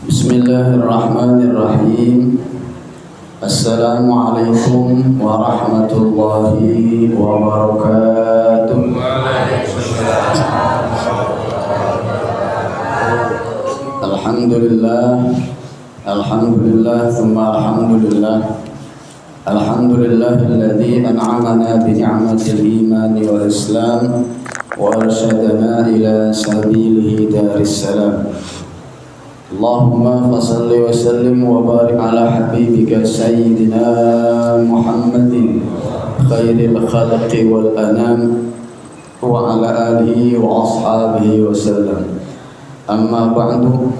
Bismillahirrahmanirrahim. Assalamualaikum warahmatullahi wabarakatuh. Alhamdulillah, alhamdulillah, thumma alhamdulillah. Alhamdulillahilladzi an'amana bi ni'matil imani wal islam wa arsyadana ila sabilihi daris salam. Allahumma fasalli wa sallim wa barik ala habibika sayyidina Muhammadin khairil khalqi wal anam wa ala alihi wa ashabihi wa sallam. Amma ba'du.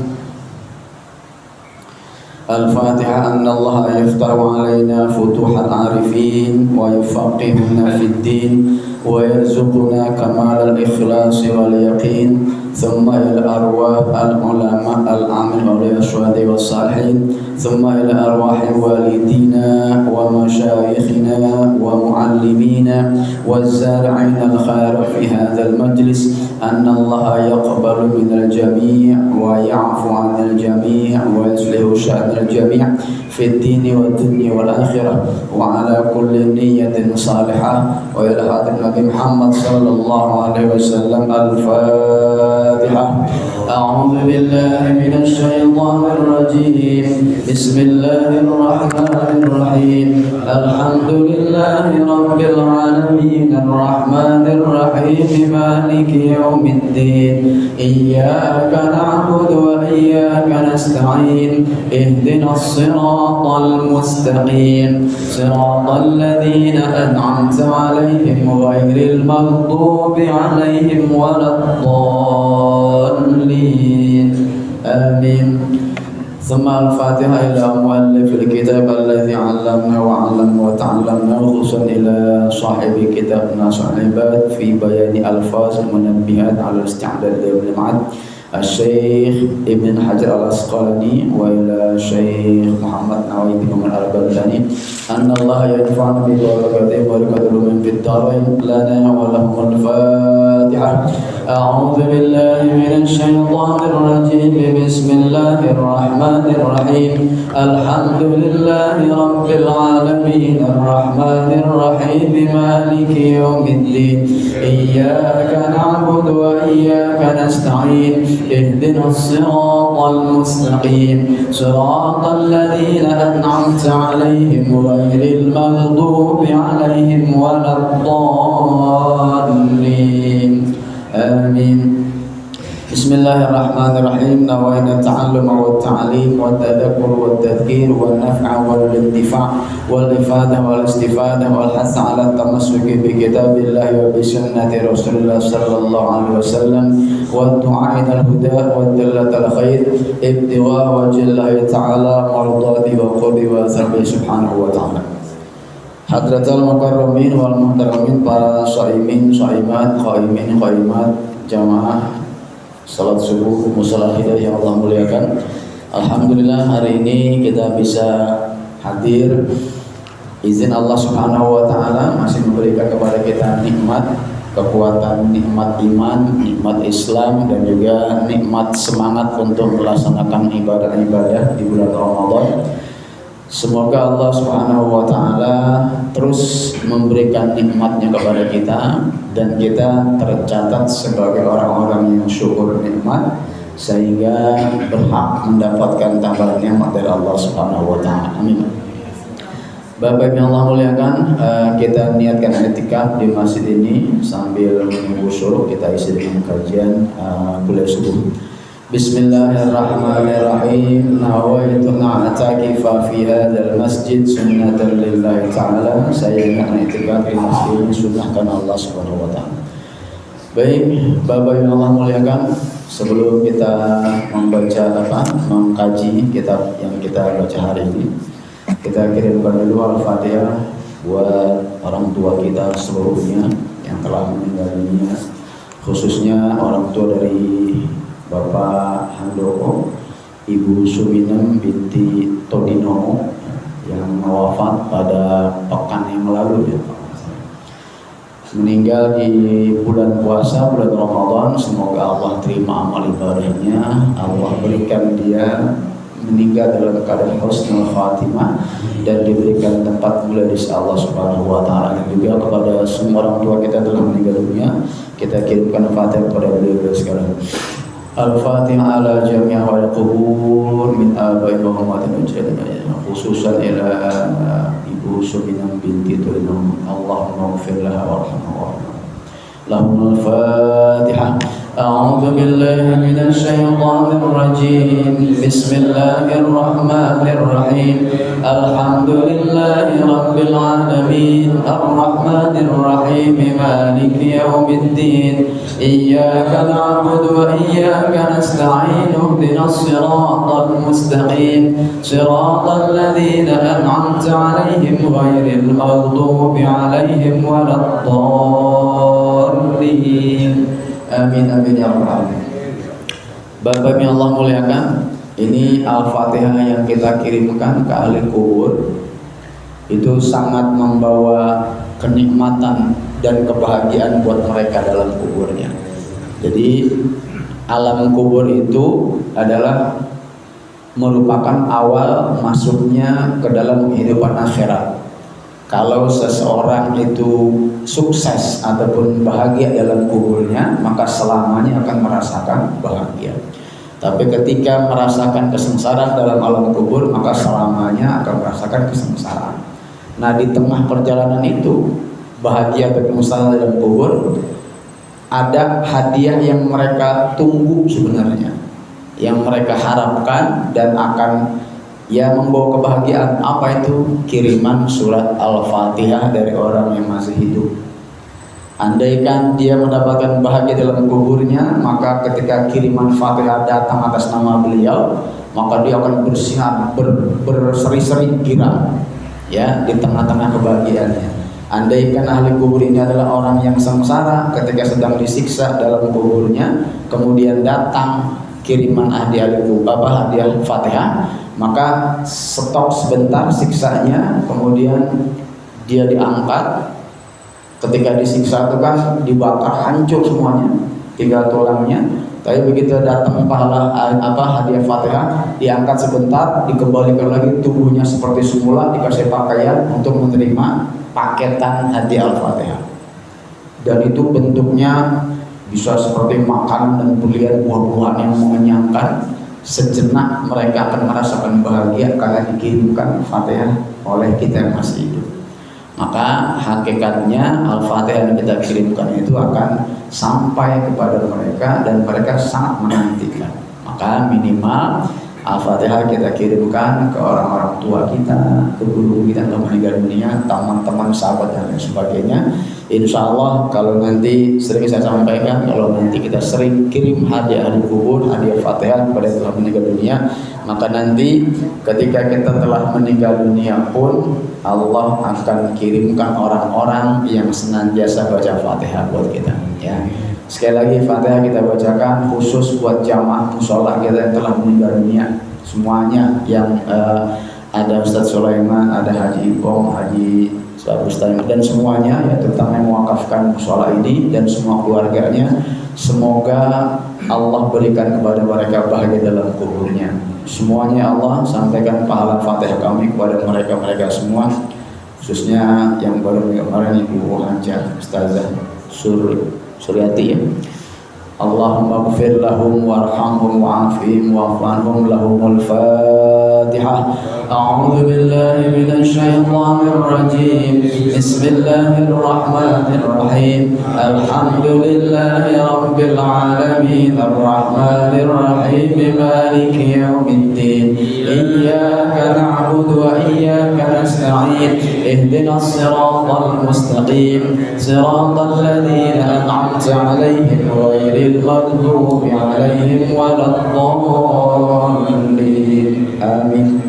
Al-Fatiha. Anna Allah yaftahu alaina futuhal arifin wa yufaqihuna fid din wa yarzuquna kamal al-ikhlas wal yaqin. ثم إلى أرواح العلماء العامل والشهداء والصالحين ثم إلى أرواح والدينا ومشايخنا ومعلمينا والزارعين الخير في هذا المجلس أن الله يقبل من الجميع ويعفو عن الجميع ويصلح شأن الجميع في الدين والدنيا والآخرة وعلى كل نية صالحة وإلى حضرة النبي محمد صلى الله عليه وسلم. الفاتحة. أعوذ بالله من الشيطان الرجيم. بسم الله الرحمن الرحيم. الحمد لله رب العالمين الرحمن الرحيم مالك يوم الدين. إياك نعبد وإياك نستعين. اهدنا الصراط المستقيم صراط الذين أنعمت عليهم غير المغضوب عليهم ولا الضالين. آمين. ثم الفاتحة إلى مؤلف الكتاب الذي علمنا وعلمنا وتعلمنا، خصوصا إلى صاحب كتابنا صاحبات في بيان ألفاظ المنبهات على الاستعداد ليوم المعاد الشيخ ابن حجر العسقلاني وإلى الشيخ محمد نواوي بن عمر البغدادي أن الله ينفعنا ببركاتهم وبركاتهم في الدارين لنا ولهم. الفاتحة. أعوذ بالله من الشيطان الرجيم. بسم الله الرحمن الرحيم. الحمد لله رب العالمين الرحمن الرحيم مالك يوم الدين. إياك نعبد وإياك نستعين. اهدنا الصراط المستقيم صراط الذين أنعمت عليهم غير المغضوب عليهم ولا الضالين. آمين. بسم الله الرحمن الرحيم. نوينا التعلم والتعليم والتذكر والتذكير والنفع والانتفاع والإفادة والاستفادة والحث على التمسك بكتاب الله وبسنة رسول الله صلى الله عليه وسلم والدعاء إلى الهدى والدلة الخير ابتغاء وجه الله تعالى مرضاته وقربه وثوابه سبحانه وتعالى. Hadratul mukarramin wal muhtaramin, para shaimin, shaimat, qaimin, qaimat, jamaah salat subuh musalla hidayah yang Allah muliakan. Alhamdulillah hari ini kita bisa hadir. Izin Allah Subhanahu wa taala masih memberikan kepada kita nikmat kekuatan, nikmat iman, nikmat Islam, dan juga nikmat semangat untuk melaksanakan ibadah-ibadah di bulan Ramadan. Semoga Allah Subhanahu wa taala terus memberikan nikmatnya kepada kita dan kita tercatat sebagai orang-orang yang syukur nikmat sehingga berhak mendapatkan tambahan nikmat dari Allah Subhanahu wa taala. Amin. Bapak yang Allah muliakan, kita niatkan i'tikaf di masjid ini sambil menunggu syuruk. Kita isi dengan kajian kuliah subuh. Bismillahirrahmanirrahim. Nawaitu na'takifa fi hadzal masjid sunnatan lillahi ta'ala. Saya akan i'tikaf di masjid ini sunnah karena Allah Subhanahu wa taala. Baik, Bapak yang Allah muliakan, sebelum kita mengkaji kitab yang kita baca hari ini, kita kirimkan dulu Al-Fatihah buat orang tua kita seluruhnya yang telah meninggal dunia, khususnya orang tua dari Bapak Handoko, Ibu Suminem binti Todinomo yang wafat pada pekan yang lalu ya. meninggal di bulan puasa, bulan Ramadan. Semoga Allah terima amal ibadahnya, Allah berikan dia meninggal dalam keadaan husnul khatimah dan diberikan tempat mulia di sisi Allah Subhanahu wa taala. Dan juga kepada semua orang tua kita telah meninggal dunia, kita kirimkan Fatihah kepada beliau sekalian. Al-Fatihah ala jami'a wal qubur min aba'i wa ummatin ujadina, khususan ila Ibu Suminah binti Tulinum, Allahumma ighfir laha warhamha. Lahumul Fatihah. A'udzu billahi minasy syaithanir rajim. Bismillahirrahmanirrahim. Alhamdulillahi rabbil alamin, arrahmanir rahim, maliki yaumiddin. Iyyaka na'budu wa iyyaka nasta'in. Ihdinas siratal mustaqim, siratal ladzina an'amta 'alaihim ghairil maghdubi 'alaihim waladdallin. Amin amin ya rabbal alamin. Bapak yang Allah muliakan, ini Al-Fatihah yang kita kirimkan ke ahli kubur itu sangat membawa kenikmatan dan kebahagiaan buat mereka dalam kuburnya. Jadi alam kubur itu adalah merupakan awal masuknya ke dalam kehidupan akhirat. Kalau seseorang itu sukses ataupun bahagia dalam kuburnya, maka selamanya akan merasakan bahagia. Tapi ketika merasakan kesengsaraan dalam alam kubur, maka selamanya akan merasakan kesengsaraan. Nah, di tengah perjalanan itu, bahagia atau kesengsaraan dalam kubur, ada hadiah yang mereka tunggu sebenarnya, yang mereka harapkan dan akan membawa kebahagiaan. Apa itu? Kiriman surat Al-Fatihah dari orang yang masih hidup. Andaikan dia mendapatkan bahagia dalam kuburnya, maka ketika kiriman Fatihah datang atas nama beliau, maka dia akan bersinar, berseri-seri girang ya di tengah-tengah kebahagiaannya. Andaikan ahli kubur ini adalah orang yang sengsara ketika sedang disiksa dalam kuburnya, kemudian datang kiriman hadiah Fatihah, maka stop sebentar siksanya, kemudian dia diangkat. Ketika disiksa itu kan dibakar hancur semuanya, tinggal tulangnya. Tapi begitu datang pahala hadiah Fatihah, diangkat sebentar, dikembalikan lagi tubuhnya seperti semula, dikasih pakaian untuk menerima paketan hadiah Al-Fatihah. Dan itu bentuknya bisa seperti makanan dan pilihan buah-buahan yang mengenyangkan. Sejenak mereka akan merasakan bahagia karena dikirimkan Fatihah oleh kita yang masih hidup. Maka hakikatnya Al-Fatihah yang kita kirimkan itu akan sampai kepada mereka dan mereka sangat menantikan. Maka minimal Al-Fatihah kita kirimkan ke orang-orang tua kita, ke guru kita yang meninggal dunia, teman-teman, sahabat dan lain sebagainya. Insya Allah kalau nanti sering saya sampaikan, kalau nanti kita sering kirim hadiah di kubur, hadiah Fatihah kepada yang telah meninggal dunia, maka nanti ketika kita telah meninggal dunia pun Allah akan kirimkan orang-orang yang senantiasa baca Fatihah buat kita. Ya. Sekali lagi Fatihah kita bacakan khusus buat jamaah musola kita yang telah meninggal dunia semuanya, yang ada Ustadz Sulaiman, ada Haji Ipong, Haji Ustadz dan semuanya ya, terutama yang mewakafkan musola ini dan semua keluarganya. Semoga Allah berikan kepada mereka bahagia dalam kuburnya. Semuanya Allah sampaikan pahala Fatihah kami kepada mereka semua, khususnya yang baru kemarin Ibu Hajah Ustazah Suryati ya. Allahumma ighfir lahum warhamhum wa'afihim wa'fu anhum. Lahumul Fatihah. A'udzu billahi minasy syaithanir rajim. Bismillahirrahmanirrahim. Alhamdulillahi rabbil alamin, arrahmanir rahim, maliki yaumiddin. Iyyaka na'budu wa iyyaka nasta'in. Ihdinas siratal mustaqim, siratal ladzina an'amta 'alaihim ghairil maghdubi 'alaihim waladdallin. Amin.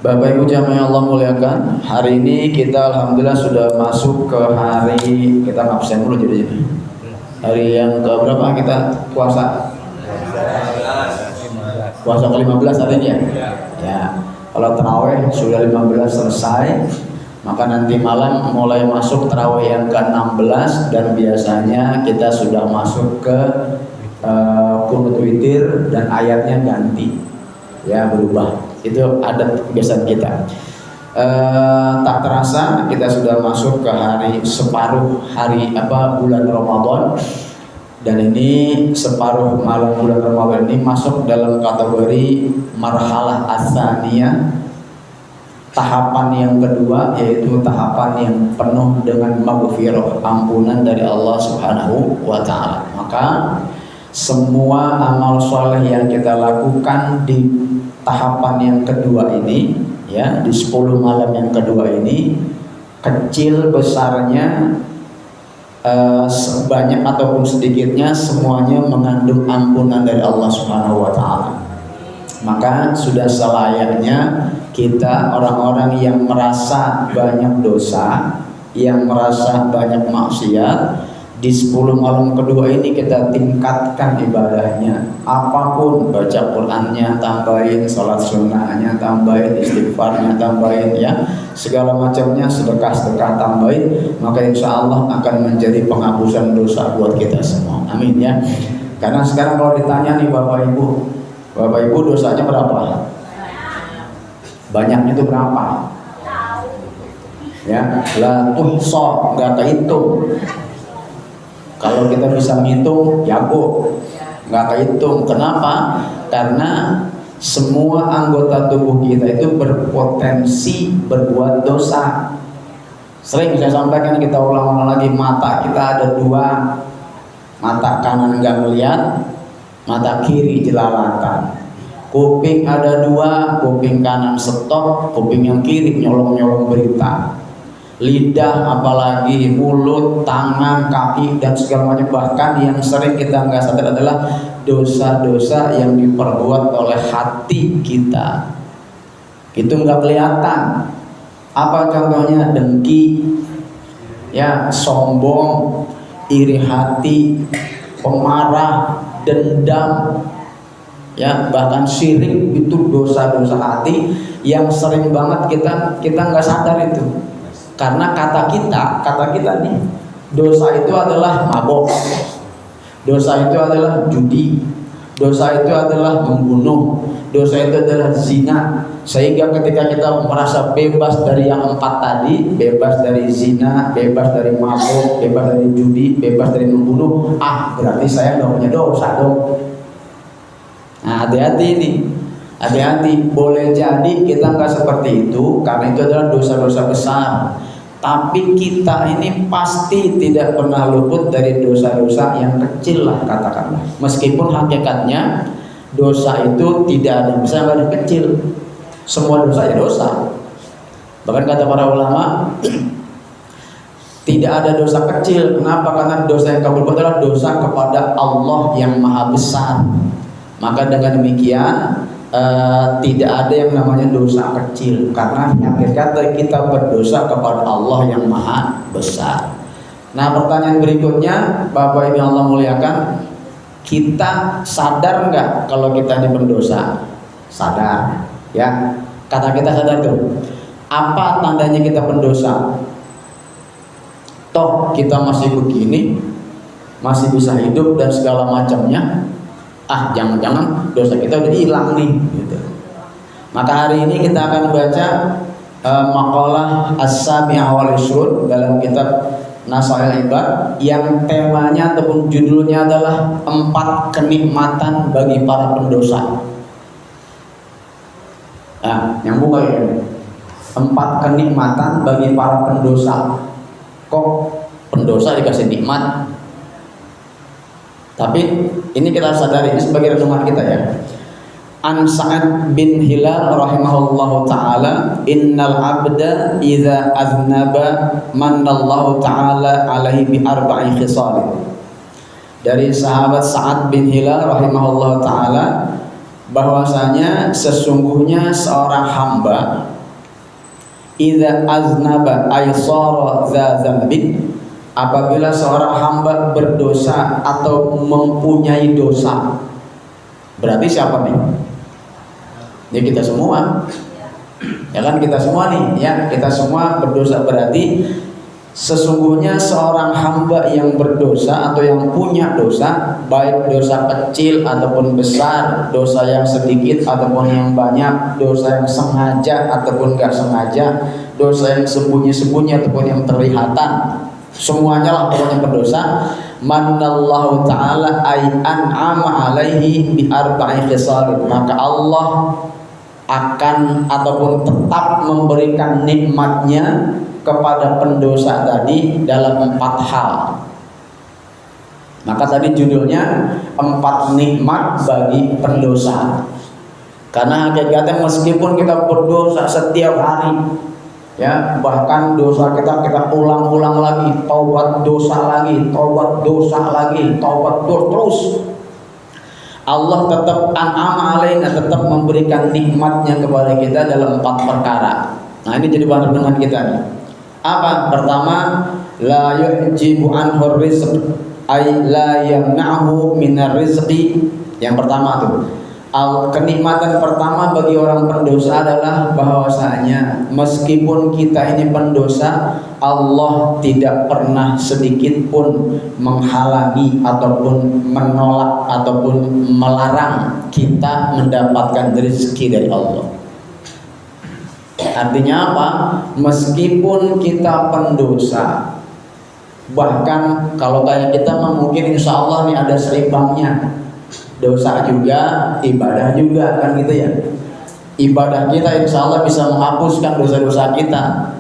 Bapak Ibu jamaah Allah muliakan, hari ini kita alhamdulillah sudah masuk ke hari, kita absen dulu jadi hari yang ke berapa kita puasa? Puasa ke-15 hari ini ya? Ya. Kalau tarawih sudah 15 selesai, Maka nanti malam mulai masuk tarawih yang ke-16 dan biasanya kita sudah masuk ke qunut witir dan ayatnya ganti, ya berubah. Itu adat kebiasaan kita. Tak terasa kita sudah masuk ke separuh hari bulan Ramadan, dan ini separuh malam bulan Ramadan ini masuk dalam kategori marhalah as-saniyah, tahapan yang kedua, yaitu tahapan yang penuh dengan maghfirah, ampunan dari Allah Subhanahu wa taala. Maka semua amal soleh yang kita lakukan di tahapan yang kedua ini, ya, di 10 malam yang kedua ini, kecil besarnya, sebanyak ataupun sedikitnya, semuanya mengandung ampunan dari Allah Subhanahu wa taala. Maka sudah selayaknya kita, orang-orang yang merasa banyak dosa, yang merasa banyak maksiat, di 10 malam kedua ini kita tingkatkan ibadahnya. Apapun, baca Qur'annya tambahin, sholat sunnahnya tambahin, istighfarnya tambahin, ya, segala macamnya, sedekah-sedekah tambahin. Maka insya Allah akan menjadi penghapusan dosa buat kita semua. Amin, ya. Karena sekarang kalau ditanya nih Bapak Ibu dosanya berapa? Banyaknya itu berapa? Ya, la tuhsa, nggak kehitung. Kalau kita bisa ngitung, jago, nggak kehitung. Kenapa? Karena semua anggota tubuh kita itu berpotensi berbuat dosa. Sering saya sampaikan, kita ulang-ulang lagi, mata kita ada 2, mata kanan nggak melihat, mata kiri jelalatan. Kuping ada 2, kuping kanan stop, kuping yang kiri nyolong-nyolong berita. Lidah, apalagi mulut, tangan, kaki, dan segala macam. Bahkan yang sering kita nggak sadar adalah dosa-dosa yang diperbuat oleh hati kita. Itu nggak kelihatan. Apa contohnya? Dengki, ya, sombong, iri hati, pemarah, dendam, ya, bahkan syirik. Itu dosa-dosa hati yang sering banget kita nggak sadar itu. Karena kata kita nih, dosa itu adalah mabok, dosa itu adalah judi, dosa itu adalah membunuh, dosa itu adalah zina. Sehingga ketika kita merasa bebas dari yang 4 tadi, bebas dari zina, bebas dari mabok, bebas dari judi, bebas dari membunuh, berarti saya nggak punya dosa dong. Nah, hati-hati ini, hati-hati. Boleh jadi kita nggak seperti itu, karena itu adalah dosa-dosa besar. Tapi kita ini pasti tidak pernah luput dari dosa-dosa yang kecil lah, katakanlah. Meskipun hakikatnya dosa itu tidak ada yang besar, tidak ada yang kecil. Semua dosa ya dosa. Bahkan kata para ulama, tidak ada dosa kecil. Kenapa? Karena dosa yang kamu buat adalah dosa kepada Allah yang maha besar. Maka dengan demikian tidak ada yang namanya dosa kecil, karena hakikatnya kita berdosa kepada Allah yang maha besar. Nah, pertanyaan berikutnya, Bapak Ibu Allah muliakan, kita sadar nggak kalau kita ini berdosa? Sadar, ya. Kata kita sadar tuh. Apa tandanya kita pendosa? Toh kita masih begini, masih bisa hidup dan segala macamnya. Jangan-jangan dosa kita udah hilang nih, gitu. Maka hari ini kita akan baca maqalah As-Sabi'ah wal Ishrun dalam kitab Nasail Ibad, yang temanya ataupun judulnya adalah 4 kenikmatan bagi para pendosa. Nyambung kali ya. 4 kenikmatan bagi para pendosa. Kok pendosa dikasih nikmat? Tapi ini kita sadari, ini sebagai renungan kita, ya. An Sa'ad bin Hilal rahimahullahu ta'ala, innal abda idza aznaba manallahu ta'ala alaihi bi 4 khisal. Dari sahabat Sa'ad bin Hilal rahimahullahu ta'ala, bahwasanya sesungguhnya seorang hamba idza aznaba ay sara dza dzambin, apabila seorang hamba berdosa atau mempunyai dosa. Berarti siapa nih? Ya kita semua. Ya kan kita semua nih, ya kita semua berdosa. Berarti sesungguhnya seorang hamba yang berdosa atau yang punya dosa, baik dosa kecil ataupun besar, dosa yang sedikit ataupun yang banyak, dosa yang sengaja ataupun gak sengaja, dosa yang sembunyi-sembunyi ataupun yang terlihatan, semuanya lah pokoknya berdosa. Manallahu ta'ala ay an'ama alaihi bi arba'i khisalin, maka Allah akan ataupun tetap memberikan nikmatnya kepada pendosa tadi dalam 4 hal. Maka tadi judulnya 4 nikmat bagi pendosa. Karena hakikatnya meskipun kita berdosa setiap hari, ya bahkan dosa kita ulang-ulang lagi, taubat dosa lagi, taubat dosa lagi, taubat terus, Allah tetap an'ama alaina, tetap memberikan nikmatnya kepada kita dalam 4 perkara. Nah ini jadi bahan renungan kita nih. Apa? Pertama, la yujibu anhu rizq, ay la yamna'hu minar rizqi. Yang pertama tuh, kenikmatan pertama bagi orang pendosa adalah bahwasanya meskipun kita ini pendosa, Allah tidak pernah sedikit pun menghalangi ataupun menolak ataupun melarang kita mendapatkan rezeki dari Allah. Artinya apa? Meskipun kita pendosa, bahkan kalau kayak kita mungkin insya Allah nih ada seimbangnya, dosa juga, ibadah juga, kan gitu ya. Ibadah kita insya Allah bisa menghapuskan dosa-dosa kita.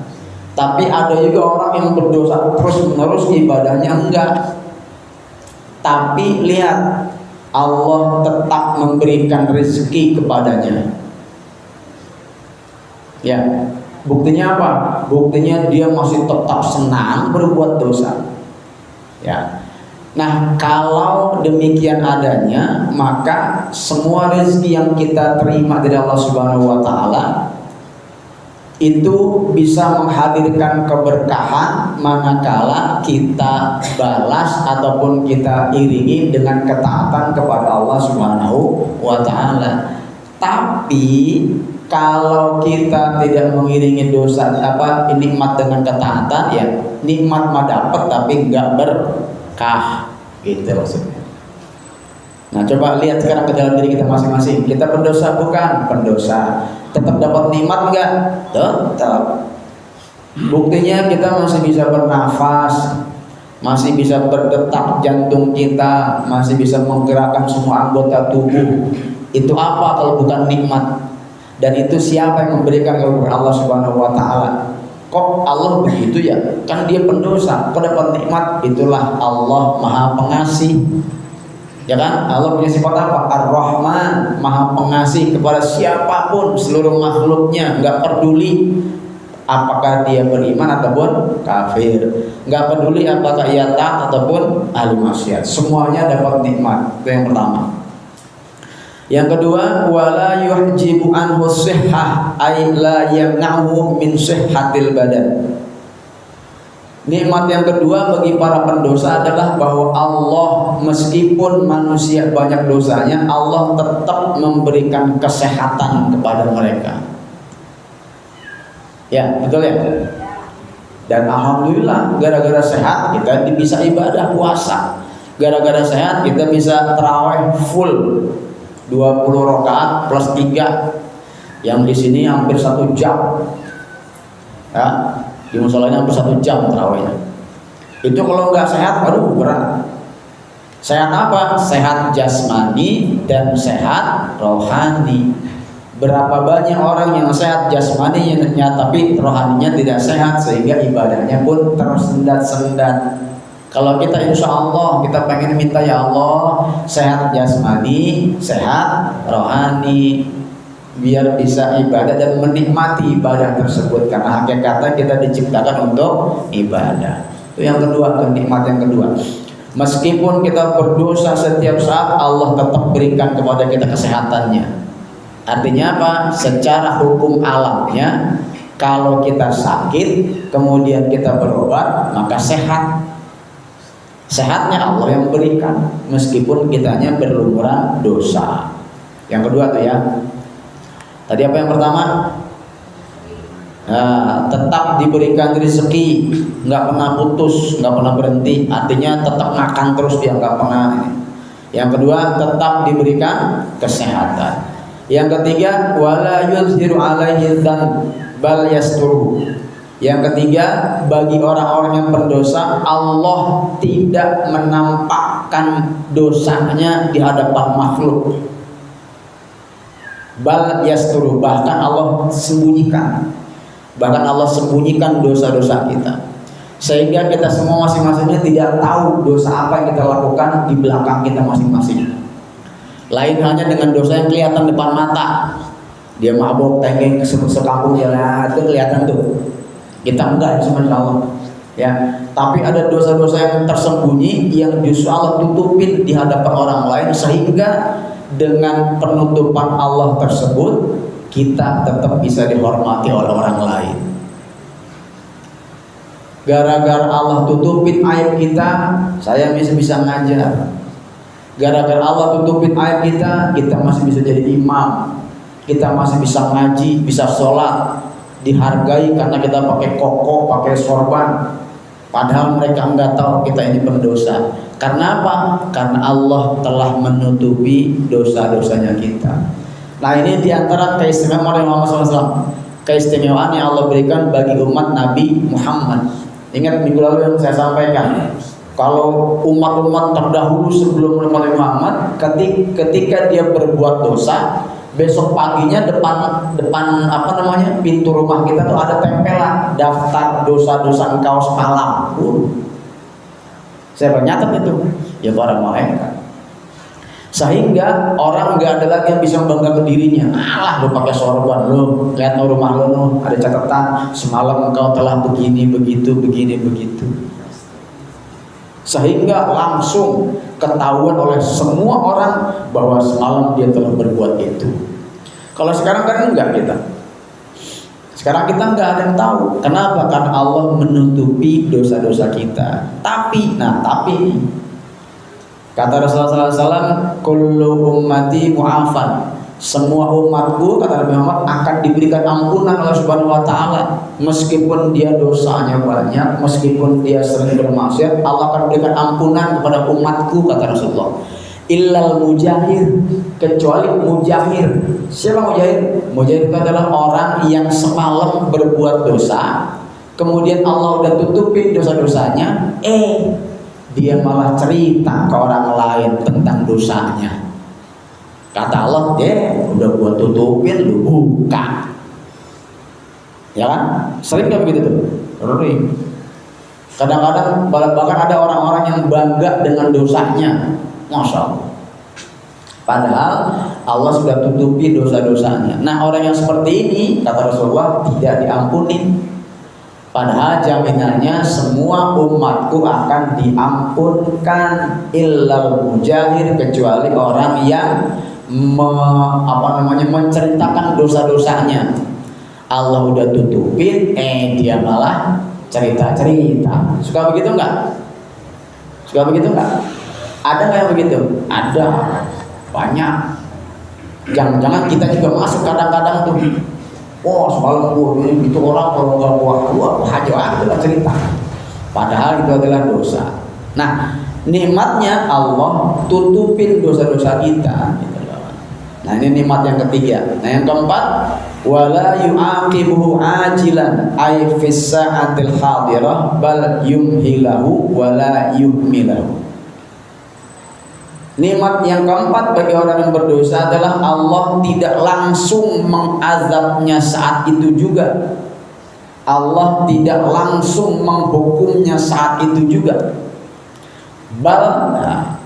Tapi ada juga orang yang berdosa terus-menerus, ibadahnya enggak. Tapi lihat, Allah tetap memberikan rezeki kepadanya. Ya, buktinya apa? Buktinya dia masih tetap senang berbuat dosa. Ya. Nah, kalau demikian adanya, maka semua rezeki yang kita terima dari Allah Subhanahu wa taala itu bisa menghadirkan keberkahan manakala kita balas ataupun kita iringi dengan ketaatan kepada Allah Subhanahu wa taala. Tapi kalau kita tidak mengiringi dosa nikmat dengan ketaatan, ya nikmat mah dapat tapi enggak berkah, gitu maksudnya. Nah, coba lihat sekarang ke dalam diri kita masing-masing. Kita pendosa bukan? Pendosa. Tetap dapat nikmat enggak? Tetap. Buktinya kita masih bisa bernafas, masih bisa berdetak jantung kita, masih bisa menggerakkan semua anggota tubuh. Itu apa kalau bukan nikmat? Dan itu siapa yang memberikan? Kalau Allah Subhanahu wa taala. Kok Allah begitu ya? Kan dia pendosa, kok dapat nikmat? Itulah Allah Maha Pengasih. Ya kan? Allah punya sifat apa? Ar-Rahman, Maha Pengasih kepada siapapun, seluruh makhluknya, enggak peduli apakah dia beriman ataupun kafir, enggak peduli apakah ia taat ataupun ahli maksiat, semuanya dapat nikmat. Itu yang pertama. Yang kedua, wala yuhjibu anhu shihhah, ay la yamna'hu min sihhatil badan. Nikmat yang kedua bagi para pendosa adalah bahwa Allah, meskipun manusia banyak dosanya, Allah tetap memberikan kesehatan kepada mereka. Ya, betul ya? Dan alhamdulillah, gara-gara sehat kita bisa ibadah puasa. Gara-gara sehat kita bisa tarawih full 20 rakaat plus 3. Yang di sini hampir 1 jam. Ya, di musolanya hampir 1 jam tarawihnya. Itu kalau nggak sehat, aduh berat. Sehat apa? Sehat jasmani dan sehat rohani. Berapa banyak orang yang sehat jasmaninya tapi rohaninya tidak sehat, sehingga ibadahnya pun tersendat-sendat. Kalau kita insya Allah kita pengen minta, ya Allah sehat jasmani, sehat rohani, biar bisa ibadah dan menikmati ibadah tersebut, karena hakikatnya kita diciptakan untuk ibadah. Itu yang kedua, nikmat yang kedua. Meskipun kita berdosa setiap saat, Allah tetap berikan kepada kita kesehatannya. Artinya apa? Secara hukum alamnya, kalau kita sakit kemudian kita berobat, maka sehat. Sehatnya Allah yang berikan, meskipun kitanya berlumuran dosa. Yang kedua tuh ya. Tadi apa yang pertama? tetap diberikan rezeki, nggak pernah putus, nggak pernah berhenti, artinya tetap makan terus dia, nggak pernah ini. Yang kedua, tetap diberikan kesehatan. Yang ketiga, wala yuzhiru alaihi dzan bal yasturuhu. Yang ketiga, bagi orang-orang yang berdosa, Allah tidak menampakkan dosanya di hadapan makhluk. Bal yasturuhu, bahkan Allah sembunyikan. Bahkan Allah sembunyikan dosa-dosa kita, sehingga kita semua masing-masingnya tidak tahu dosa apa yang kita lakukan di belakang kita masing-masing. Lain halnya dengan dosa yang kelihatan depan mata, dia mabok tengeng sekampung jalan itu kelihatan tuh. Kita enggak, cuma Allah ya. Tapi ada dosa-dosa yang tersembunyi yang justru Allah tutupin di hadapan orang lain, sehingga dengan penutupan Allah tersebut kita tetap bisa dihormati oleh orang lain. Gara-gara Allah tutupin aib kita, saya masih bisa ngajar. Gara-gara Allah tutupin aib kita, kita masih bisa jadi imam. Kita masih bisa ngaji, bisa sholat, dihargai karena kita pakai koko, pakai sorban. Padahal mereka nggak tahu kita ini pendosa. Karena apa? Karena Allah telah menutupi dosa-dosanya kita. Nah, ini diantara keistimewaan dari Muhammad SAW, keistimewaan yang Allah berikan bagi umat Nabi Muhammad. Ingat minggu lalu yang saya sampaikan, kalau umat-umat terdahulu sebelum Nabi Muhammad, ketika dia berbuat dosa, besok paginya depan pintu rumah kita tuh ada tempelan daftar dosa-dosa engkau semalam. Saya nyatet itu, ya para malaikat. Sehingga orang nggak ada lagi yang bisa membanggakan dirinya. Alah, lu pakai sorban, lu lihat rumah lu ada catatan semalam engkau telah begini begitu. Sehingga langsung ketahuan oleh semua orang bahwa semalam dia telah berbuat itu. Kalau sekarang kan enggak kita. Sekarang kita nggak ada yang tahu. Kenapa? Karena Allah menutupi dosa-dosa kita. Tapi kata Rasulullah SAW, kullu ummati mu'afan. Semua umatku, kata Nabi Muhammad, akan diberikan ampunan oleh Subhanahu wa Ta'ala. Meskipun dia dosanya banyak, meskipun dia sering bermaksiat, Allah akan berikan ampunan kepada umatku, kata Rasulullah. Illal mujahir, kecuali mujahir. Siapa mujahir? Mujahir itu adalah orang yang semalam berbuat dosa, kemudian Allah udah tutupin dosa-dosanya, dia malah cerita ke orang lain tentang dosanya. Kata Allah, udah gua tutupin, lu buka. Ya kan? Sering gak begitu tuh? Sering. Kadang-kadang bahkan ada orang-orang yang bangga dengan dosanya. Masya Allah. Padahal Allah sudah tutupi dosa-dosanya. Nah, orang yang seperti ini, kata Rasulullah, tidak diampuni. Padahal jaminannya semua umatku akan diampunkan illal mujahir, kecuali orang yang menceritakan dosa-dosanya. Allah udah tutupin, dia malah cerita-cerita. Suka begitu enggak? Ada nggak yang begitu? Ada, banyak. Jangan-jangan kita juga masuk kadang-kadang tuh. Semalam gua ini itu orang kalau nggak gua haji itu lah cerita. Padahal itu adalah dosa. Nah, nikmatnya Allah tutupin dosa-dosa kita. Nah, ini nikmat yang ketiga. Nah, yang keempat, wala yu'aqibuhu ajilan ay fis sa'atil hadirah bal yumhilahu wala yuhmilahu. Nikmat yang keempat bagi orang yang berdosa adalah Allah tidak langsung mengazabnya saat itu juga. Allah tidak langsung menghukumnya saat itu juga.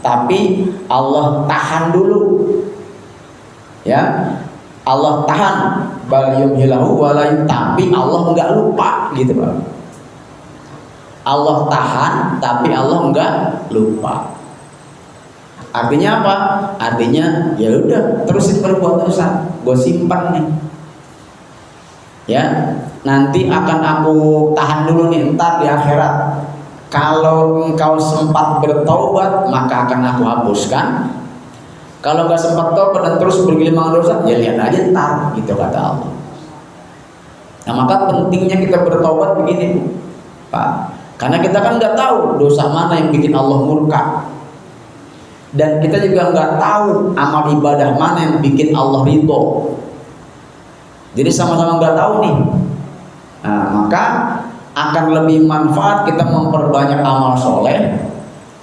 Tapi Allah tahan dulu. Ya. Allah tahan, bal yumhilahu wala, tapi Allah enggak lupa gitu, Pak. Allah tahan tapi Allah enggak lupa. Artinya apa? Artinya ya udah terusin berbuat dosa, gue simpan nih. Ya, nanti akan aku tahan dulu nih, entar di akhirat. Kalau engkau sempat bertaubat, maka akan aku hapuskan. Kalau nggak sempat taubat dan terus bergelimang dosa, ya lihat aja entar, gitu kata Allah. Nah, maka pentingnya kita bertobat begini, Pak. Karena kita kan nggak tahu dosa mana yang bikin Allah murka, dan kita juga nggak tahu amal ibadah mana yang bikin Allah ridho. Jadi sama-sama nggak tahu nih. Nah, maka akan lebih manfaat kita memperbanyak amal soleh,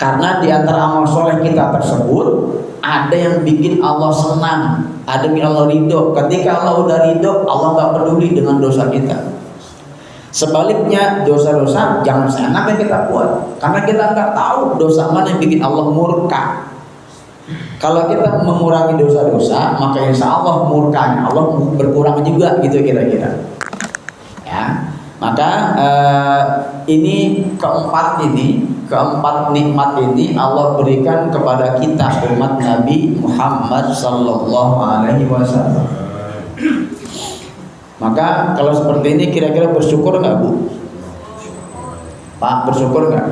karena di antara amal soleh kita tersebut ada yang bikin Allah senang, ada yang bikin Allah ridho. Ketika Allah udah ridho, Allah nggak peduli dengan dosa kita. Sebaliknya dosa-dosa jangan seenaknya kita buat, karena kita nggak tahu dosa mana yang bikin Allah murka. Kalau kita mengurangi dosa-dosa, maka insya Allah murkanya Allah berkurang juga, gitu kira-kira. Ya, maka ini keempat nikmat ini Allah berikan kepada kita umat Nabi Muhammad Sallallahu Alaihi Wasallam. Maka kalau seperti ini kira-kira bersyukur nggak, Bu? Pak, bersyukur nggak?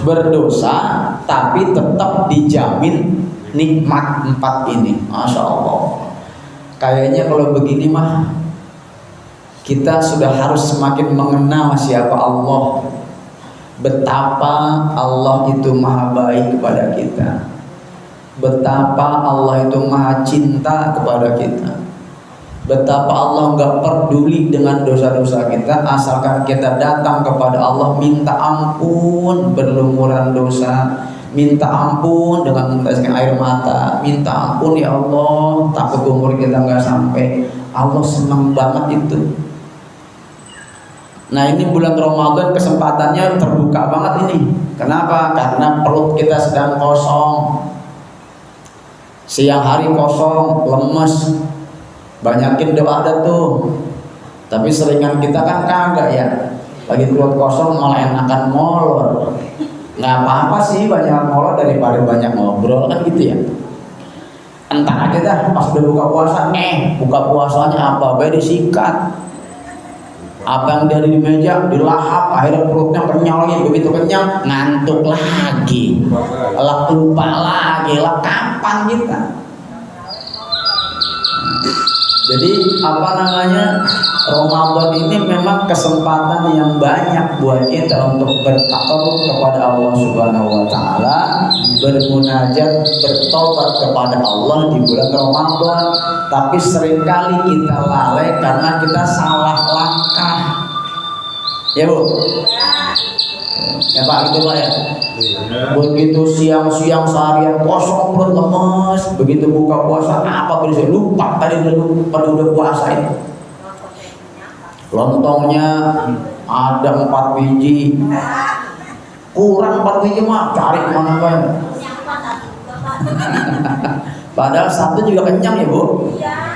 Berdosa tapi tetap dijamin nikmat 4 ini. Masya Allah. Kayaknya kalau begini mah kita sudah harus semakin mengenal siapa Allah, betapa Allah itu maha baik kepada kita, betapa Allah itu maha cinta kepada kita, betapa Allah nggak peduli dengan dosa-dosa kita, asalkan kita datang kepada Allah minta ampun berlumuran dosa, minta ampun dengan meneteskan air mata, minta ampun ya Allah, takut umur kita nggak sampai. Allah senang banget itu. Nah, ini bulan Ramadan kesempatannya terbuka banget ini. Kenapa? Karena perut kita sedang kosong, siang hari kosong, lemes. Banyakin doa ada tuh. Tapi seringan kita kan kagak ya. Lagi perut kosong malah enakan molor. Nggak apa-apa sih banyak molor daripada banyak ngobrol, kan gitu ya. Entar aja dah pas udah buka puasa, buka puasanya apa? Baik disikat. Apa yang dari di meja dilahap, akhirnya perutnya kenyang lagi. Begitu kenyang ngantuk lagi, lupa lagi. Kapan kita? Jadi Ramadan ini memang kesempatan yang banyak buat kita untuk bertakarub kepada Allah Subhanahu wa taala, bermunajat, bertobat kepada Allah di bulan Ramadan. Tapi seringkali kita lalai karena kita salah langkah. Ya, Bu? Ya, Pak, gitu Pak ya. Begitu siang-siang seharian kosong perut lemes, begitu buka puasa apa bisa lupa tadi udah puasa itu. Lontongnya ada 4 biji, kurang 4 biji mah cari kemana kan. Padahal 1 juga kenyang ya, Bu.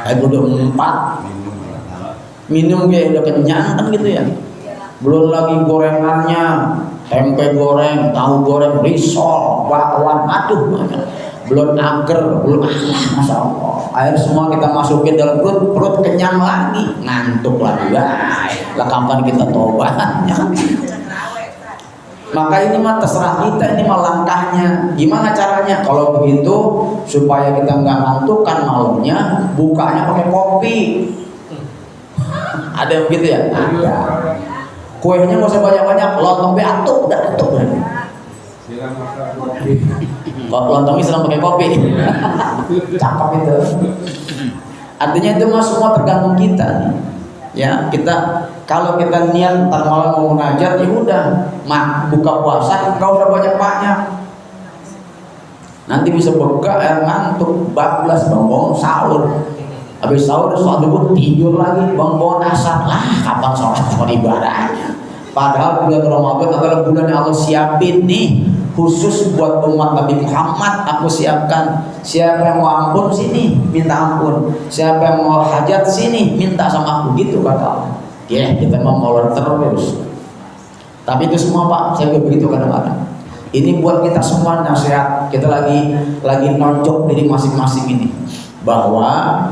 Itu udah 4. Minum kayak udah kenyang kan gitu ya. Belum lagi gorengannya, tempe goreng, tahu goreng, risol, bakwan, aduh, belum agar, belum Masya Allah. Air semua kita masukin dalam perut kenyang lagi, ngantuk lagi. Lah kapan kita tobat? Maka ini mah terserah kita, ini mah langkahnya. Gimana caranya? Kalau begitu supaya kita nggak ngantuk kan malamnya bukanya pakai kopi. Ada yang begitu ya? Ada. Kuenya nggak usah banyak-banyak, lontong atuk, udah atuk. Kok lontongnya sedang pakai kopi? Cakep itu. Artinya itu mah semua tergantung kita nih. Ya, kita kalau kita niat ntar malam mau munajat, ya udah, buka puasa nggak usah banyak-banyak. Nanti bisa buka ngantuk, bablas bangun sahur. Habis sahur subuh tidur lagi, bangun asar lah, kapan sholat ibadahnya. Padahal bulan Ramadan adalah bulan yang Allah siapin nih khusus buat umat Nabi Muhammad. Aku siapkan. Siapa yang mau ampun sini minta ampun, siapa yang mau hajat sini minta sama aku, gitu kata Allah. Ya, kita mau molor terus. Tapi itu semua Pak, saya juga begitu kadang-kadang. Ini buat kita semua nasihat. Kita lagi nonjok diri masing-masing ini, bahwa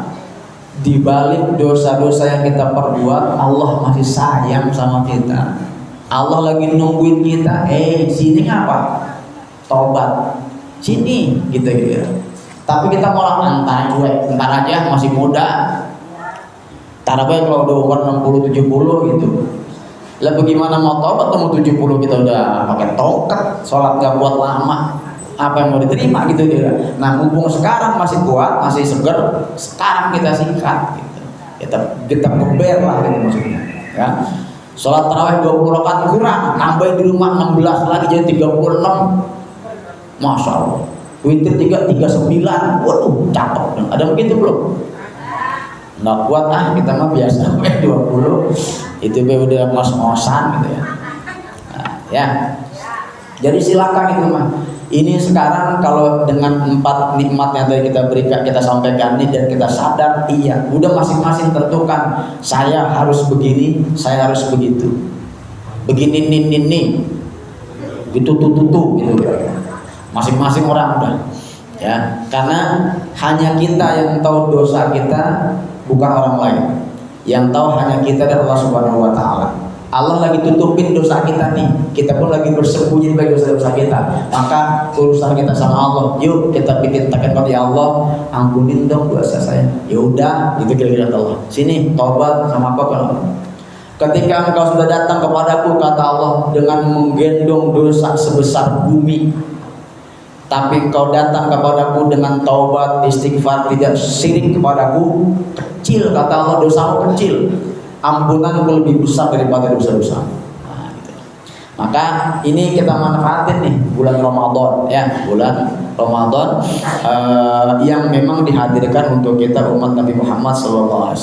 di balik dosa-dosa yang kita perbuat, Allah masih sayang sama kita. Allah lagi nungguin kita, sini ngapa? Tobat, sini, gitu. Tapi kita malah antar cuek, ntar aja masih muda. tarawih kalau udah umur 60-70 gitu. Lah bagaimana mau tobat umur 70 kita udah pakai tongkat, sholat gak kuat lama, apa yang mau diterima gitu dia. Nah mumpung sekarang masih kuat, masih seger, sekarang kita sikat gitu. Kita geber lah gitu maksudnya ya. Sholat tarawih 20 rakaat kurang, nambahin di rumah 16 lagi jadi 36. Masya Allah. Witir 39, waduh cakep. Ada begitu belum? Nggak kuat kita mah biasa 20 itu udah ngos-ngosan gitu ya. Nah, ya. Jadi silakan itu mah. Ini sekarang kalau dengan 4 nikmat yang tadi kita berikan, kita sampaikan ini dan kita sadar, iya, udah masing-masing tentukan saya harus begini, saya harus begitu. Begini nih. Gitu tuh gitu. Masing-masing orang udah. Ya, karena hanya kita yang tahu dosa kita, bukan orang lain. Yang tahu hanya kita dan Allah Subhanahu wa taala. Allah lagi tutupin dosa kita nih, kita pun lagi bersembunyi bagi dosa-dosa kita. Maka urusan kita sama Allah, yuk kita bikin takkan kepada Allah, ampunin dong dosa saya. Ya udah, itu kira-kira Allah. Sini tobat sama apa kalau? Ketika engkau sudah datang kepadaku, kata Allah, dengan menggendong dosa sebesar bumi, tapi engkau datang kepadaku dengan taubat, istighfar, tidak syirik kepadaku, kecil kata Allah, dosamu kecil, ampunanku lebih besar daripada dosa-dosa. Nah, gitu. Maka ini kita manfaatin nih bulan Ramadan ya, bulan Ramadan yang memang dihadirkan untuk kita umat Nabi Muhammad SAW.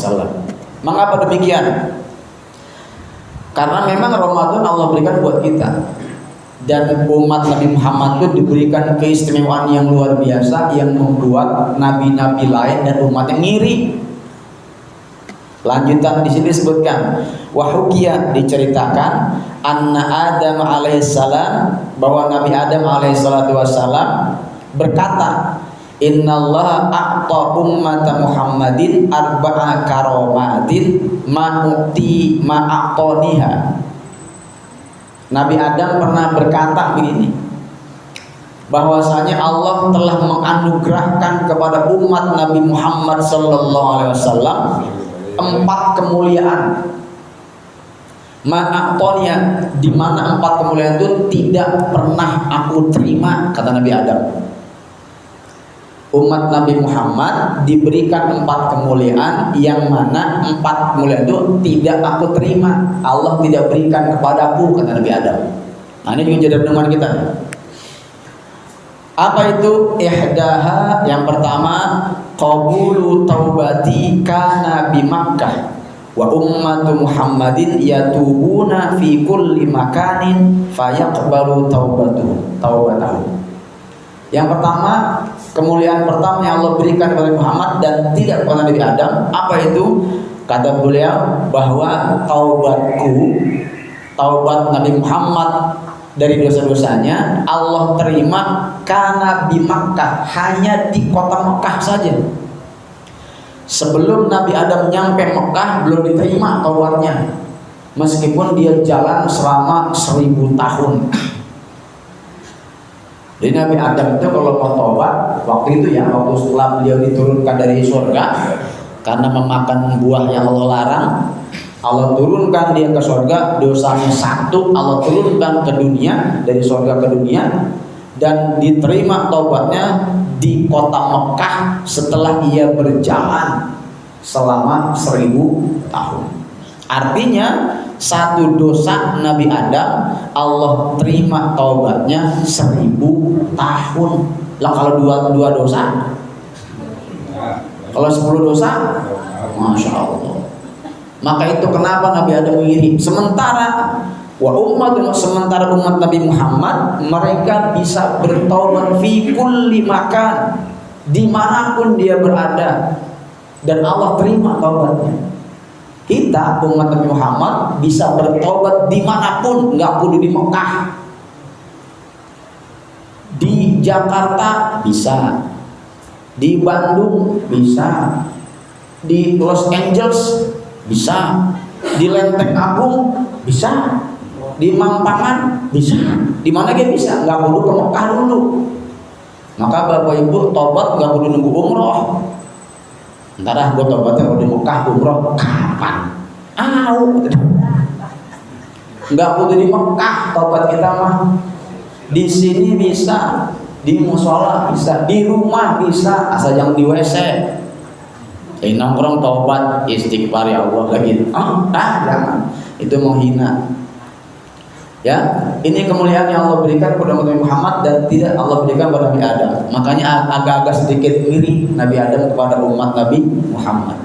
Mengapa demikian? Karena memang Ramadan Allah berikan buat kita, dan umat Nabi Muhammad itu diberikan keistimewaan yang luar biasa yang membuat nabi-nabi lain dan umat yang ngiri. Lanjutan di sini disebutkan, wahukia diceritakan anna Adam alaihissalam, bahwa Nabi Adam alaihissalam berkata, innallaha a'ta ummata Muhammadin arba'a karomatin ma'u'ti ma'a'toniha. Nabi Adam pernah berkata begini, bahwasanya Allah telah menganugerahkan kepada umat Nabi Muhammad SAW 4 kemuliaan, ma'a'toniha, di mana 4 kemuliaan itu tidak pernah aku terima, kata Nabi Adam. Umat Nabi Muhammad diberikan 4 kemuliaan yang mana 4 kemuliaan itu tidak aku terima, Allah tidak berikan kepadaku, kata Nabi Adam. Nah ini juga jadi pedoman kita. Apa itu? Ihdaha, yang pertama, qabulu taubati kana bi Makkah wa ummatu Muhammadin yatubuna fi kulli makanin fayaqbalu taubatahu. Yang pertama, kemuliaan pertama yang Allah berikan kepada Muhammad dan tidak kepada Nabi Adam, apa itu? Kata beliau bahwa taubat Nabi Muhammad dari dosa-dosanya Allah terima karena di Makkah, hanya di kota Mekah saja. Sebelum Nabi Adam nyampe Mekah belum diterima taubatnya, meskipun dia jalan selama 1000 tahun. Jadi Nabi Adam itu kalau mau taubat waktu itu ya, waktu setelah beliau diturunkan dari surga karena memakan buah yang Allah larang, Allah turunkan dia ke surga, dosanya 1, Allah turunkan ke dunia, dari surga ke dunia, dan diterima taubatnya di kota Mekah setelah ia berjalan selama 1000 tahun. Artinya 1 dosa Nabi Adam Allah terima taubatnya 1000 tahun. Lah kalau dua dosa, kalau 10 dosa, Masya Allah. Maka itu kenapa Nabi Adam iri. Sementara umat Nabi Muhammad, mereka bisa bertaubat fi kulli makan, dimanapun dia berada, dan Allah terima taubatnya. Kita umat Nabi Muhammad bisa bertobat dimanapun, nggak perlu di Mekah, di Jakarta bisa, di Bandung bisa, di Los Angeles bisa, di Lenteng Agung bisa, di Mampangan bisa, di mana dia bisa, nggak perlu ke Mekah dulu. Maka Bapak Ibu tobat nggak perlu nunggu umroh. Ntar gue tobatnya kalau di Mekah umroh kapan? Nggak kudu di Mekah tobat kita mah. Di sini bisa, di musola bisa, di rumah bisa, asal jangan di WC. Nongkrong tobat istighfar ya Allah lagi. Jangan. Itu menghina. Ya, ini kemuliaan yang Allah berikan kepada Nabi Muhammad dan tidak Allah berikan kepada Nabi Adam. Makanya agak-agak sedikit iri Nabi Adam kepada umat Nabi Muhammad.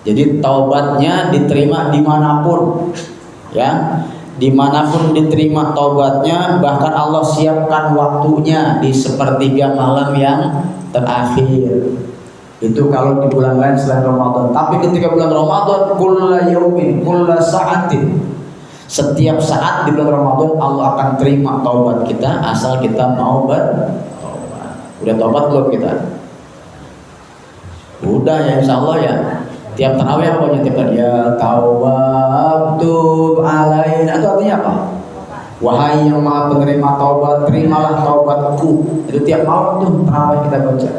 Jadi taubatnya diterima dimanapun, ya, dimanapun diterima taubatnya. Bahkan Allah siapkan waktunya di sepertiga malam yang terakhir. Itu kalau di bulan lain selain Ramadan. Tapi ketika bulan Ramadan, kulla yaumin, kulla sa'atin, setiap saat di bulan Ramadan Allah akan terima taubat kita asal kita mau bertobat. Udah taubat belum kita? Udah ya, insya Allah ya. Tiap tarawih apa aja tiap ya taubat tub alaina, itu artinya apa? Wahai yang maha penerima taubat, terimalah taubatku. Itu tiap malam tuh tarawih kita baca.